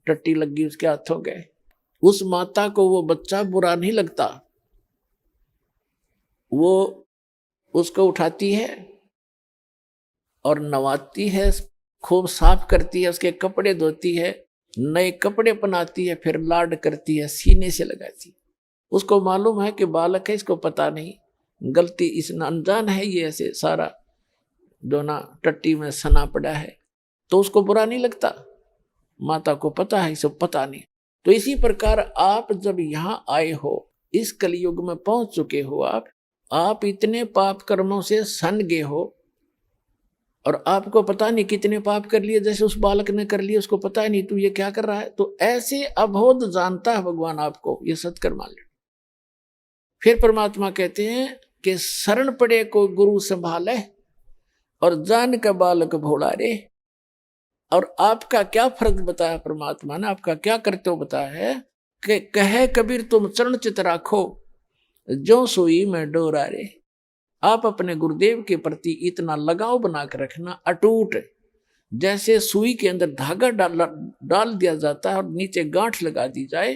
Speaker 6: टट्टी लगी उसके हाथों के। उस माता को वो बच्चा बुरा नहीं लगता, वो उसको उठाती है और नवाती है, खूब साफ करती है, उसके कपड़े धोती है, नए कपड़े पहनाती है, फिर लाड करती है, सीने से लगाती है। उसको मालूम है कि बालक है, इसको पता नहीं, गलती इसने अनजान है, ये ऐसे सारा दोना टट्टी में सना पड़ा है, तो उसको बुरा नहीं लगता। माता को पता है, इसे पता नहीं। तो इसी प्रकार आप जब यहाँ आए हो, इस कलयुग में पहुंच चुके हो, आप इतने पाप कर्मों से सन गए हो, और आपको पता नहीं कितने पाप कर लिए, जैसे उस बालक ने कर लिए, उसको पता ही नहीं तू ये क्या कर रहा है। तो ऐसे अबोध जानता है भगवान आपको, ये सत्कर्म मान लो। फिर परमात्मा कहते हैं कि शरण पड़े को गुरु संभाले और जान का बालक भोला रे। और आपका क्या फर्ज बताया परमात्मा ने, आपका क्या कर्तव्य बताया है कि कहे कबीर तुम चरण चित राखो जो सुई में डोरा रे। आप अपने गुरुदेव के प्रति इतना लगाव बनाकर रखना अटूट, जैसे सुई के अंदर धागा डाल दिया जाता है और नीचे गांठ लगा दी जाए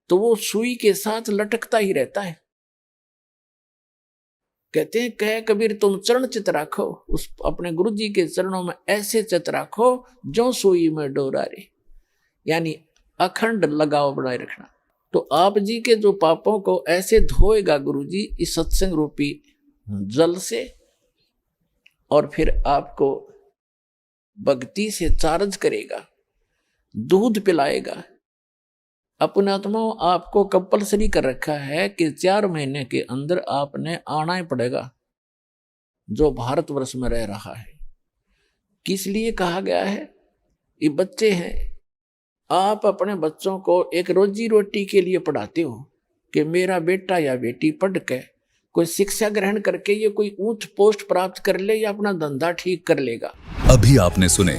Speaker 6: तो वो सुई के साथ लटकता ही रहता है। कहते हैं कहे कबीर तुम चरण चित राखो, उस अपने गुरु जी के चरणों में ऐसे चित राखो जो सुई में डोरा रे, यानी अखंड लगाव बनाए रखना। तो आप जी के जो पापों को ऐसे धोएगा गुरु जी इस सत्संग रूपी जल से, और फिर आपको भक्ति से चार्ज करेगा, दूध पिलाएगा। अपने आत्माओं आपको कंपलसरी कर रखा है कि 4 महीने के अंदर आपने आना ही पड़ेगा जो भारतवर्ष में रह रहा है। किस लिए कहा गया है? ये बच्चे हैं, आप अपने बच्चों को एक रोजी रोटी के लिए पढ़ाते हो कि मेरा बेटा या बेटी पढ़ के कोई शिक्षा ग्रहण करके ये कोई ऊंच पोस्ट प्राप्त कर ले या अपना धंधा ठीक कर लेगा।
Speaker 7: अभी आपने सुने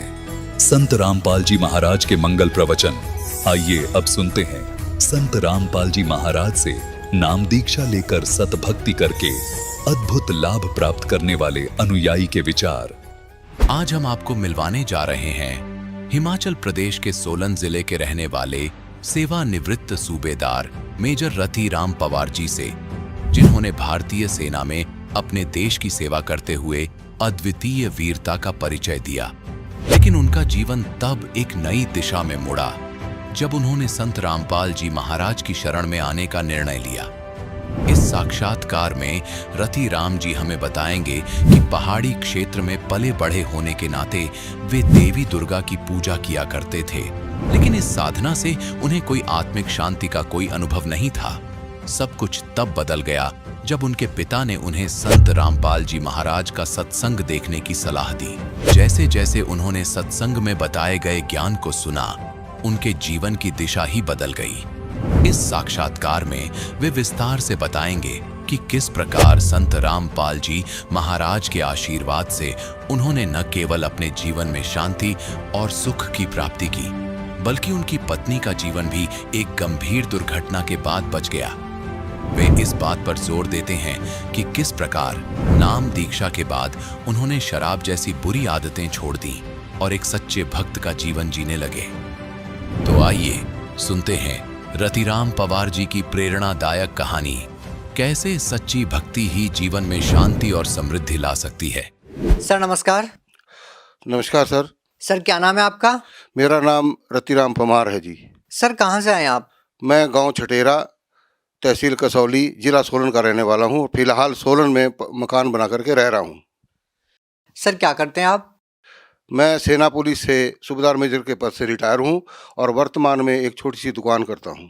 Speaker 7: संत रामपाल जी महाराज के मंगल प्रवचन। आइए अब सुनते हैं संत रामपाल जी महाराज से नाम दीक्षा लेकर सतभक्ति करके अद्भुत लाभ प्राप्त करने वाले अनुयायी के विचार।
Speaker 2: आज हम आपको मिलवाने जा रहे हैं हिमाचल प्रदेश के सोलन जिले के रहने वाले सेवानिवृत्त सूबेदार मेजर रति राम पवार जी से, जिन्होंने भारतीय सेना में अपने देश की सेवा करते हुए अद्वितीय वीरता का परिचय दिया। लेकिन उनका जीवन तब एक नई दिशा में मुड़ा जब उन्होंने संत रामपाल जी महाराज की शरण में आने का निर्णय लिया। इस साक्षात्कार में रति राम जी हमें बताएंगे कि पहाड़ी क्षेत्र में पले बढ़े होने के नाते वे देवी दुर्गा की पूजा किया करते थे, लेकिन इस साधना से उन्हें कोई आत्मिक शांति का कोई अनुभव नहीं था। सब कुछ तब बदल गया जब उनके पिता ने उन्हें संत रामपाल जी महाराज का सत्संग देखने की सलाह दी। जैसे जैसे उन्होंने सत्संग में बताए गए ज्ञान को सुना, उनके जीवन की दिशा ही बदल गई। इस साक्षात्कार में वे विस्तार से बताएंगे कि किस प्रकार संत रामपाल जी महाराज के आशीर्वाद से उन्होंने न केवल अपने जीवन में शांति और सुख की प्राप्ति की, बल्कि उनकी पत्नी का जीवन भी एक गंभीर दुर्घटना के बाद बच गया। वे इस बात पर जोर देते हैं कि किस प्रकार नाम दीक्षा के बाद उन्होंने शराब जैसी बुरी आदतें छोड़ दी और एक सच्चे भक्त का जीवन जीने लगे। तो आइए सुनते हैं रतिराम पवार जी की प्रेरणादायक कहानी, कैसे सच्ची भक्ति ही जीवन में शांति और समृद्धि ला सकती है।
Speaker 3: सर नमस्कार।
Speaker 4: नमस्कार सर।
Speaker 3: सर क्या नाम है आपका?
Speaker 4: मेरा नाम रतिराम पवार है जी।
Speaker 3: सर कहाँ से आए आप?
Speaker 4: मैं गांव छटेरा, तहसील कसौली, जिला सोलन का रहने वाला हूँ। फिलहाल सोलन में मकान बना करके रह रहा हूँ।
Speaker 3: सर क्या करते हैं आप?
Speaker 4: मैं सेना पुलिस से सूबेदार मेजर के पद से रिटायर हूँ और वर्तमान में एक छोटी सी दुकान करता हूँ।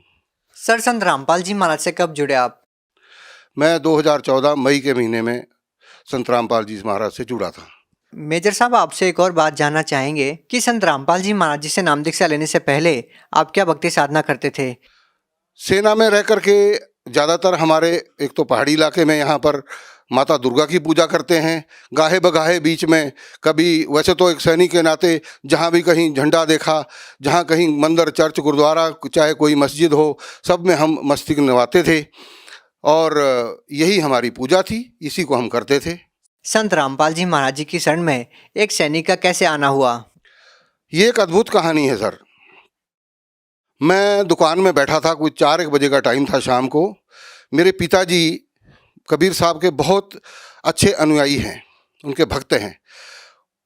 Speaker 3: सर संत रामपाल जी महाराज से कब जुड़े आप?
Speaker 4: मैं 2014 मई के महीने में संत रामपाल जी महाराज से जुड़ा था।
Speaker 3: मेजर साहब आपसे एक और बात जानना चाहेंगे कि संत रामपाल जी महाराज जी से नाम दीक्षा लेने से पहले आप क्या भक्ति साधना करते थे?
Speaker 4: सेना में रह करके ज़्यादातर हमारे एक तो पहाड़ी इलाके में यहाँ पर माता दुर्गा की पूजा करते हैं। गाहे बगाहे बीच में कभी, वैसे तो एक सैनिक के नाते जहाँ भी कहीं झंडा देखा, जहाँ कहीं मंदिर, चर्च, गुरुद्वारा, चाहे कोई मस्जिद हो, सब में हम मस्तिष्क नवाते थे और यही हमारी पूजा थी, इसी को हम करते थे।
Speaker 3: संत रामपाल जी महाराज जी की शरण में एक सैनिक का कैसे आना हुआ?
Speaker 4: ये एक अद्भुत कहानी है सर। मैं दुकान में बैठा था, कुछ 4-1 बजे का टाइम था शाम को। मेरे पिताजी कबीर साहब के बहुत अच्छे अनुयायी हैं, उनके भक्त हैं।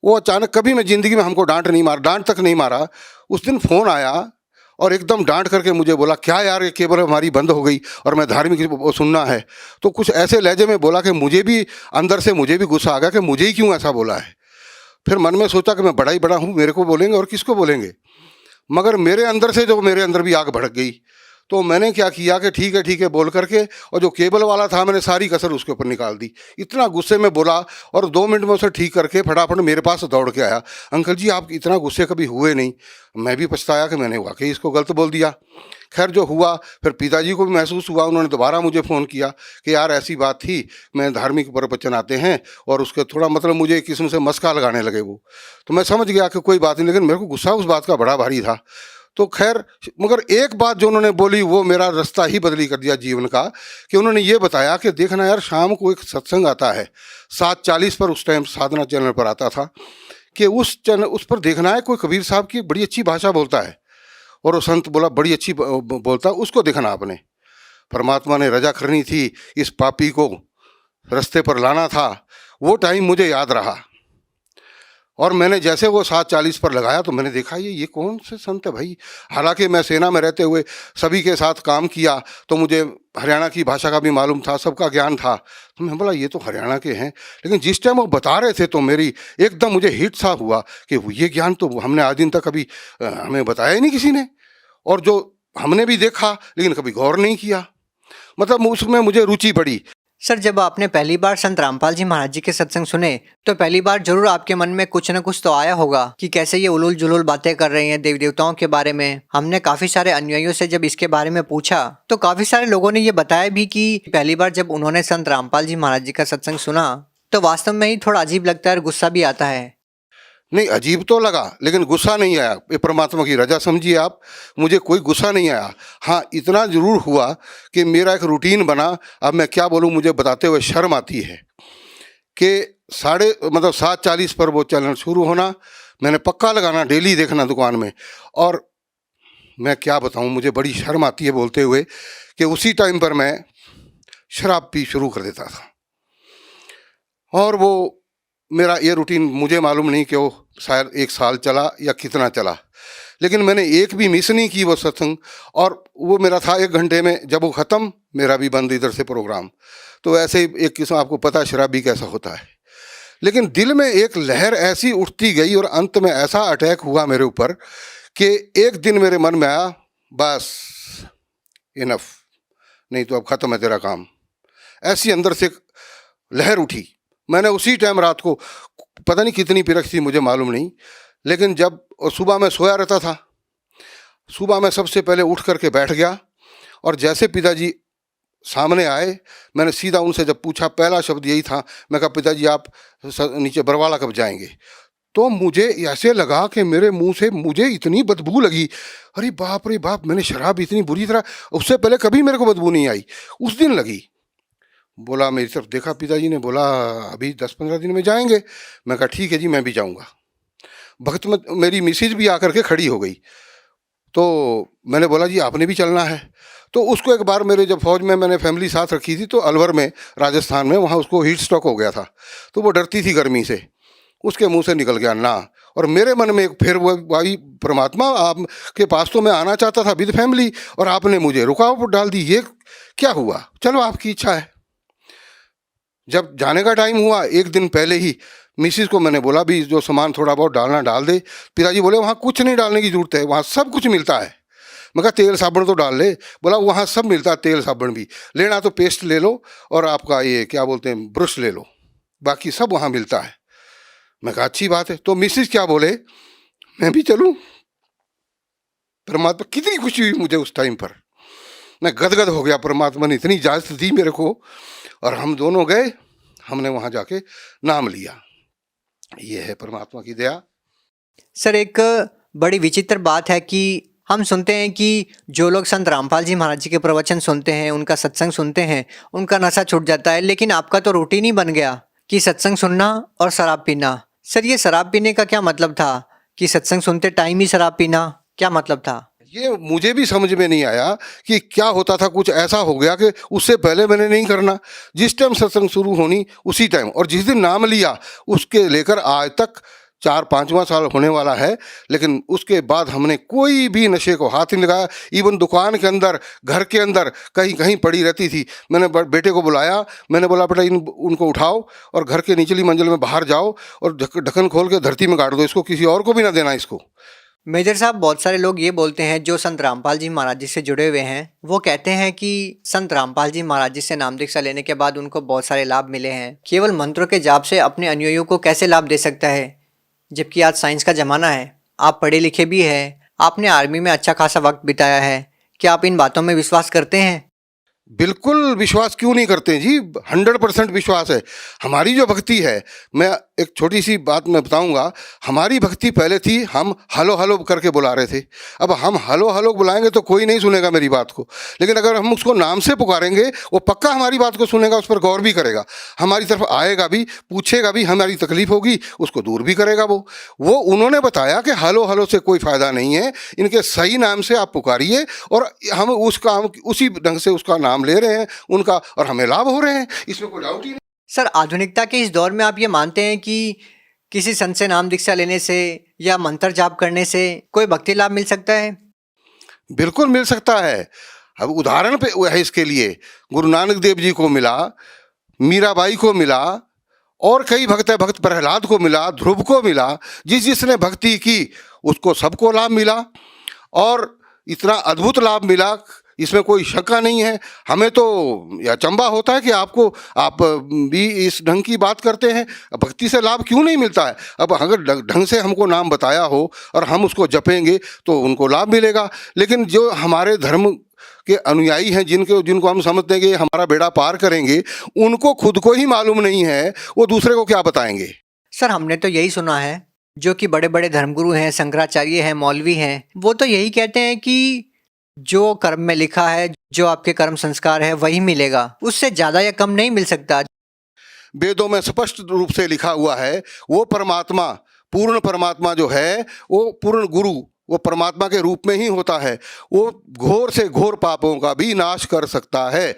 Speaker 4: वो अचानक, कभी मैं ज़िंदगी में हमको डांट तक नहीं मारा। उस दिन फ़ोन आया और एकदम डांट करके मुझे बोला, क्या यार ये केबल हमारी बंद हो गई और मैं धार्मिक वो सुनना है। तो कुछ ऐसे लहजे में बोला कि मुझे भी अंदर से मुझे भी गुस्सा आ गया कि मुझे ही क्यों ऐसा बोला है। फिर मन में सोचा कि मैं बड़ा ही बड़ा हूँ, मेरे को बोलेंगे और किसको बोलेंगे। मगर मेरे अंदर से मेरे अंदर भी आग भड़क गई।
Speaker 8: तो मैंने क्या किया कि ठीक है बोल करके, और जो केबल वाला था मैंने सारी कसर उसके ऊपर निकाल दी। इतना गुस्से में बोला और 2 मिनट में उसे ठीक करके फटाफट मेरे पास दौड़ के आया। अंकल जी आप इतना गुस्से कभी हुए नहीं। मैं भी पछताया कि मैंने वाकई इसको गलत बोल दिया। खैर जो हुआ, फिर पिताजी को भी महसूस हुआ, उन्होंने दोबारा मुझे फ़ोन किया कि यार ऐसी बात थी, मैं धार्मिक प्रवचन आते हैं और उसके थोड़ा मतलब मुझे एक किस्म से मस्का लगाने लगे वो। तो मैं समझ गया कि कोई बात नहीं, लेकिन मेरे को गुस्सा उस बात का बड़ा भारी था। तो खैर, मगर एक बात जो उन्होंने बोली वो मेरा रास्ता ही बदली कर दिया जीवन का, कि उन्होंने ये बताया कि देखना यार, शाम को एक सत्संग आता है 7:40 पर, उस टाइम साधना चैनल पर आता था, कि उस पर देखना है, कोई कबीर साहब की बड़ी अच्छी भाषा बोलता है, और वो संत बोला बड़ी अच्छी बोलता, उसको देखना आपने। परमात्मा ने रजा करनी थी, इस पापी को रास्ते पर लाना था। वो टाइम मुझे याद रहा, और मैंने जैसे वो 7:40 पर लगाया तो मैंने देखा ये कौन से संत है भाई। हालांकि मैं सेना में रहते हुए सभी के साथ काम किया, तो मुझे हरियाणा की भाषा का भी मालूम था, सबका ज्ञान था। तो मैं बोला ये तो हरियाणा के हैं, लेकिन जिस टाइम वो बता रहे थे तो मेरी एकदम मुझे हिट सा हुआ कि ये ज्ञान तो हमने आज दिन तक कभी हमें बताया ही नहीं किसी ने, और जो हमने भी देखा लेकिन कभी गौर नहीं किया। मतलब उसमें मुझे रुचि बढ़ी।
Speaker 3: सर, जब आपने पहली बार संत रामपाल जी महाराज जी के सत्संग सुने तो पहली बार जरूर आपके मन में कुछ न कुछ तो आया होगा कि कैसे ये उलूल जुलूल बातें कर रहे हैं देवी देवताओं के बारे में। हमने काफी सारे अनुयायियों से जब इसके बारे में पूछा तो काफी सारे लोगों ने ये बताया भी कि पहली बार जब उन्होंने संत रामपाल जी महाराज जी का सत्संग सुना तो वास्तव में ही थोड़ा अजीब लगता है और गुस्सा भी आता है।
Speaker 8: नहीं, अजीब तो लगा लेकिन गुस्सा नहीं आया। ये परमात्मा की रजा समझिए आप, मुझे कोई गुस्सा नहीं आया। हाँ, इतना ज़रूर हुआ कि मेरा एक रूटीन बना। अब मैं क्या बोलूँ, मुझे बताते हुए शर्म आती है कि 7:40 पर वो चैनल शुरू होना, मैंने पक्का लगाना, डेली देखना दुकान में। और मैं क्या बताऊँ, मुझे बड़ी शर्म आती है बोलते हुए कि उसी टाइम पर मैं शराब पी शुरू कर देता था। और वो मेरा ये रूटीन मुझे मालूम नहीं कि वो शायद 1 साल चला या कितना चला, लेकिन मैंने एक भी मिस नहीं की वो सत्संग। और वो मेरा था 1 घंटे में, जब वो ख़त्म मेरा भी बंद इधर से प्रोग्राम। तो ऐसे ही एक किस्म, आपको पता है शराबी कैसा होता है। लेकिन दिल में एक लहर ऐसी उठती गई और अंत में ऐसा अटैक हुआ मेरे ऊपर कि एक दिन मेरे मन में आया, बस इनफ, नहीं तो अब ख़त्म है तेरा काम। ऐसी अंदर से लहर उठी। मैंने उसी टाइम रात को, पता नहीं कितनी पिरक थी मुझे मालूम नहीं, लेकिन जब सुबह मैं सोया रहता था, सुबह मैं सबसे पहले उठ करके बैठ गया, और जैसे पिताजी सामने आए मैंने सीधा उनसे जब पूछा, पहला शब्द यही था, मैं कहा पिताजी आप नीचे बरवाला कब जाएंगे। तो मुझे ऐसे लगा कि मेरे मुंह से मुझे इतनी बदबू लगी, अरे बाप रे बाप, मैंने शराब इतनी बुरी तरह, उससे पहले कभी मेरे को बदबू नहीं आई, उस दिन लगी। बोला, मेरी तरफ देखा, पिताजी ने बोला अभी 10-15 दिन में जाएंगे। मैं कहा ठीक है जी, मैं भी जाऊंगा। भक्त में मेरी मिसेज भी आकर के खड़ी हो गई, तो मैंने बोला जी आपने भी चलना है। तो उसको एक बार मेरे जब फौज में मैंने फैमिली साथ रखी थी, तो अलवर में राजस्थान में, वहाँ उसको हीट स्ट्रोक हो गया था, तो वो डरती थी गर्मी से, उसके मुंह से निकल गया ना। और मेरे मन में फिर वो भाई परमात्मा, आपके पास तो मैं आना चाहता था विद फैमिली, और आपने मुझे रुकावट डाल दी, ये क्या हुआ। चलो आपकी इच्छा है। जब जाने का टाइम हुआ, 1 दिन पहले ही मिसिस को मैंने बोला भी जो सामान थोड़ा बहुत डालना डाल दे। पिताजी बोले वहाँ कुछ नहीं डालने की ज़रूरत है, वहाँ सब कुछ मिलता है। मैं कहा तेल साबुन तो डाल ले। बोला वहाँ सब मिलता है, तेल साबुन भी लेना तो पेस्ट ले लो, और आपका ये क्या बोलते हैं ब्रश ले लो, बाकी सब वहाँ मिलता है। मैं कहा अच्छी बात है। तो मिसिस क्या बोले, मैं भी चलूँ। परमात्मा, कितनी खुशी हुई मुझे उस टाइम पर, मैं गदगद हो गया। परमात्मा ने इतनी इजाज़त दी मेरे को, और हम दोनों गए, हमने वहाँ जाके नाम लिया। ये है परमात्मा की दया।
Speaker 3: सर, एक बड़ी विचित्र बात है कि हम सुनते हैं कि जो लोग संत रामपाल जी महाराज जी के प्रवचन सुनते हैं, उनका सत्संग सुनते हैं, उनका नशा छूट जाता है। लेकिन आपका तो रूटीन ही बन गया कि सत्संग सुनना और शराब पीना। सर, ये शराब पीने का क्या मतलब था कि सत्संग सुनते टाइम ही शराब पीना, क्या मतलब था?
Speaker 8: ये मुझे भी समझ में नहीं आया कि क्या होता था। कुछ ऐसा हो गया कि उससे पहले मैंने नहीं करना। जिस टाइम सत्संग शुरू होनी उसी टाइम, और जिस दिन नाम लिया उसके लेकर आज तक 4-5वां साल होने वाला है, लेकिन उसके बाद हमने कोई भी नशे को हाथ नहीं लगाया। इवन दुकान के अंदर, घर के अंदर कहीं कहीं पड़ी रहती थी। मैंने बेटे को बुलाया, मैंने बोला बेटा उनको उठाओ और घर के निचली मंजिल में बाहर जाओ और ढक्कन खोल के धरती में गाड़ दो, इसको किसी और को भी ना देना इसको।
Speaker 3: मेजर साहब, बहुत सारे लोग ये बोलते हैं जो संत रामपाल जी महाराज जी से जुड़े हुए हैं, वो कहते हैं कि संत रामपाल जी महाराज जी से नाम दीक्षा लेने के बाद उनको बहुत सारे लाभ मिले हैं। केवल मंत्रों के जाप से अपने अनुयायियों को कैसे लाभ दे सकता है, जबकि आज साइंस का ज़माना है, आप पढ़े लिखे भी हैं, आपने आर्मी में अच्छा खासा वक्त बिताया है, क्या आप इन बातों में विश्वास करते हैं?
Speaker 8: बिल्कुल विश्वास क्यों नहीं करते जी, 100% विश्वास है। हमारी जो भक्ति है, मैं एक छोटी सी बात मैं बताऊंगा। हमारी भक्ति पहले थी, हम हलो हलो करके बुला रहे थे। अब हम हलो हलो बुलाएंगे तो कोई नहीं सुनेगा मेरी बात को, लेकिन अगर हम उसको नाम से पुकारेंगे वो पक्का हमारी बात को सुनेगा, उस पर गौर भी करेगा, हमारी तरफ आएगा भी, पूछेगा भी, हमारी तकलीफ होगी उसको दूर भी करेगा। वो उन्होंने बताया कि हलो हलो से कोई फ़ायदा नहीं है, इनके सही नाम से आप पुकारिए, और हम उसी ढंग से उसका नाम ले रहे हैं उनका, और हमें लाभ हो रहे हैं, इसमें कोई डाउट ही नहीं।
Speaker 3: सर, आधुनिकता के इस दौर में आप ये मानते हैं कि किसी संत से नाम दीक्षा लेने से या मंत्र जाप करने से कोई भक्ति लाभ मिल सकता है?
Speaker 8: बिल्कुल मिल सकता है। अब उदाहरण पे है इसके लिए, गुरु नानक देव जी को मिला, मीराबाई को मिला, और कई भक्त प्रहलाद को मिला, ध्रुव को मिला। जिसने भक्ति की उसको सबको लाभ मिला, और इतना अद्भुत लाभ मिला, इसमें कोई शंका नहीं है। हमें तो अचंभा होता है कि आप भी इस ढंग की बात करते हैं, भक्ति से लाभ क्यों नहीं मिलता है। अब अगर ढंग से हमको नाम बताया हो और हम उसको जपेंगे तो उनको लाभ मिलेगा, लेकिन जो हमारे धर्म के अनुयायी हैं, जिनको हम समझते हैं कि हमारा बेड़ा पार करेंगे, उनको खुद को ही मालूम नहीं है, वो दूसरे को क्या बताएंगे।
Speaker 3: सर, हमने तो यही सुना है, जो कि बड़े बड़े धर्मगुरु हैं, शंकराचार्य हैं, मौलवी हैं, वो तो यही कहते हैं कि जो कर्म में लिखा है, जो आपके कर्म संस्कार है, वही मिलेगा, उससे ज़्यादा या कम नहीं मिल सकता।
Speaker 8: वेदों में स्पष्ट रूप से लिखा हुआ है, वो परमात्मा, पूर्ण परमात्मा जो है, वो पूर्ण गुरु, वो परमात्मा के रूप में ही होता है। वो घोर से घोर पापों का भी नाश कर सकता है।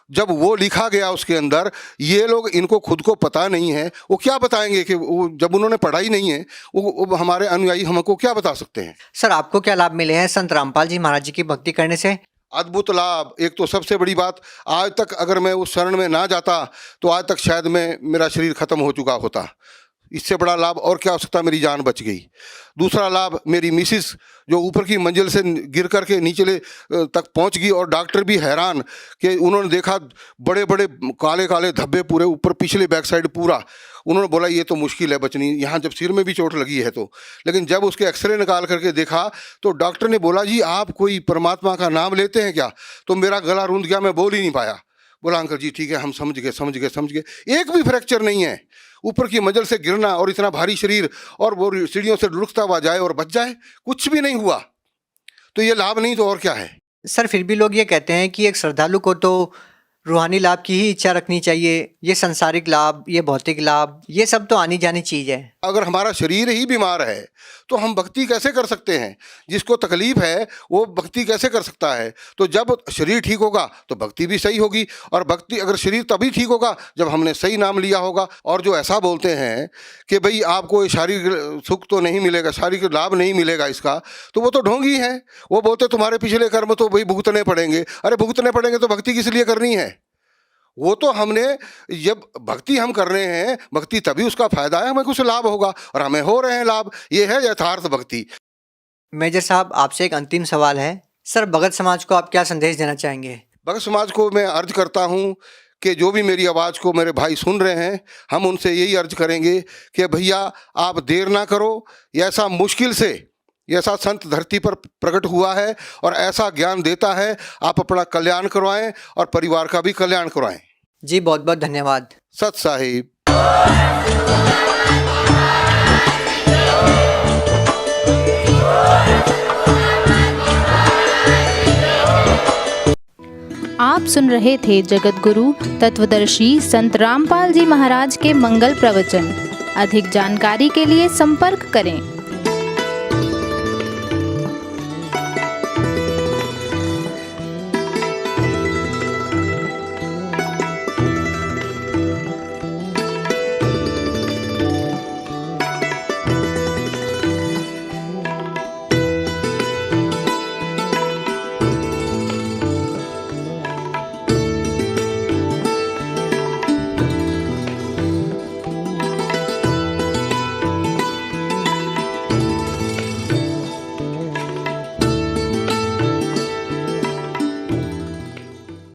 Speaker 8: जब वो लिखा गया उसके अंदर, ये लोग, इनको खुद को पता नहीं है, वो क्या बताएंगे कि वो, जब उन्होंने पढ़ा ही नहीं है, वो हमारे अनुयायी हमको क्या बता सकते हैं।
Speaker 3: सर, आपको क्या लाभ मिले हैं संत रामपाल जी महाराज जी की भक्ति करने से?
Speaker 8: अद्भुत लाभ। एक तो सबसे बड़ी बात, आज तक अगर मैं उस शरण में ना जाता तो आज तक शायद मेरा शरीर खत्म हो चुका होता। इससे बड़ा लाभ और क्या हो सकता, मेरी जान बच गई। दूसरा लाभ, मेरी मिसिस जो ऊपर की मंजिल से गिर करके नीचे तक पहुंच गई, और डॉक्टर भी हैरान कि उन्होंने देखा बड़े बड़े काले काले धब्बे पूरे ऊपर, पिछले बैक साइड पूरा। उन्होंने बोला ये तो मुश्किल है बचनी, यहाँ जब सिर में भी चोट लगी है तो। लेकिन जब उसके एक्सरे निकाल करके देखा तो डॉक्टर ने बोला, जी आप कोई परमात्मा का नाम लेते हैं क्या? तो मेरा गला रूंध गया, मैं बोल ही नहीं पाया। बोला अंकल जी ठीक है, हम समझ गए। एक भी फ्रैक्चर नहीं है। ऊपर की मंजिल से गिरना और इतना भारी शरीर, और वो सीढ़ियों से लुढ़कता हुआ जाए और बच जाए, कुछ भी नहीं हुआ। तो ये लाभ नहीं तो और क्या है।
Speaker 3: सर, फिर भी लोग ये कहते हैं कि एक श्रद्धालु को तो रूहानी लाभ की ही इच्छा रखनी चाहिए। ये संसारिक लाभ, ये भौतिक लाभ, ये सब तो आनी जानी चीज़ है।
Speaker 8: अगर हमारा शरीर ही बीमार है तो हम भक्ति कैसे कर सकते हैं? जिसको तकलीफ है वो भक्ति कैसे कर सकता है? तो जब शरीर ठीक होगा तो भक्ति भी सही होगी, और भक्ति, अगर शरीर तभी ठीक होगा जब हमने सही नाम लिया होगा। और जो ऐसा बोलते हैं कि भाई आपको शारीरिक सुख तो नहीं मिलेगा, शारीरिक लाभ नहीं मिलेगा इसका, तो वो तो ढोंगी है। वो बोलते तुम्हारे पिछले कर्म तो भाई भुगतने पड़ेंगे। अरे भुगतने पड़ेंगे तो भक्ति किस लिए करनी है? वो तो हमने, जब भक्ति हम कर रहे हैं, भक्ति तभी उसका फायदा है, हमें कुछ लाभ होगा, और हमें हो रहे हैं लाभ। ये है यथार्थ भक्ति।
Speaker 3: मेजर साहब, आपसे एक अंतिम सवाल है। सर, भगत समाज को आप क्या संदेश देना चाहेंगे?
Speaker 8: भगत समाज को मैं अर्ज करता हूँ कि जो भी मेरी आवाज़ को मेरे भाई सुन रहे हैं, हम उनसे यही अर्ज करेंगे कि भैया आप देर ना करो। ऐसा मुश्किल से ऐसा संत धरती पर प्रकट हुआ है और ऐसा ज्ञान देता है, आप अपना कल्याण करवाएं और परिवार का भी कल्याण करवाएं।
Speaker 3: जी, बहुत बहुत धन्यवाद।
Speaker 8: सत साहिब।
Speaker 9: आप सुन रहे थे जगत गुरु तत्वदर्शी संत रामपाल जी महाराज के मंगल प्रवचन। अधिक जानकारी के लिए संपर्क करें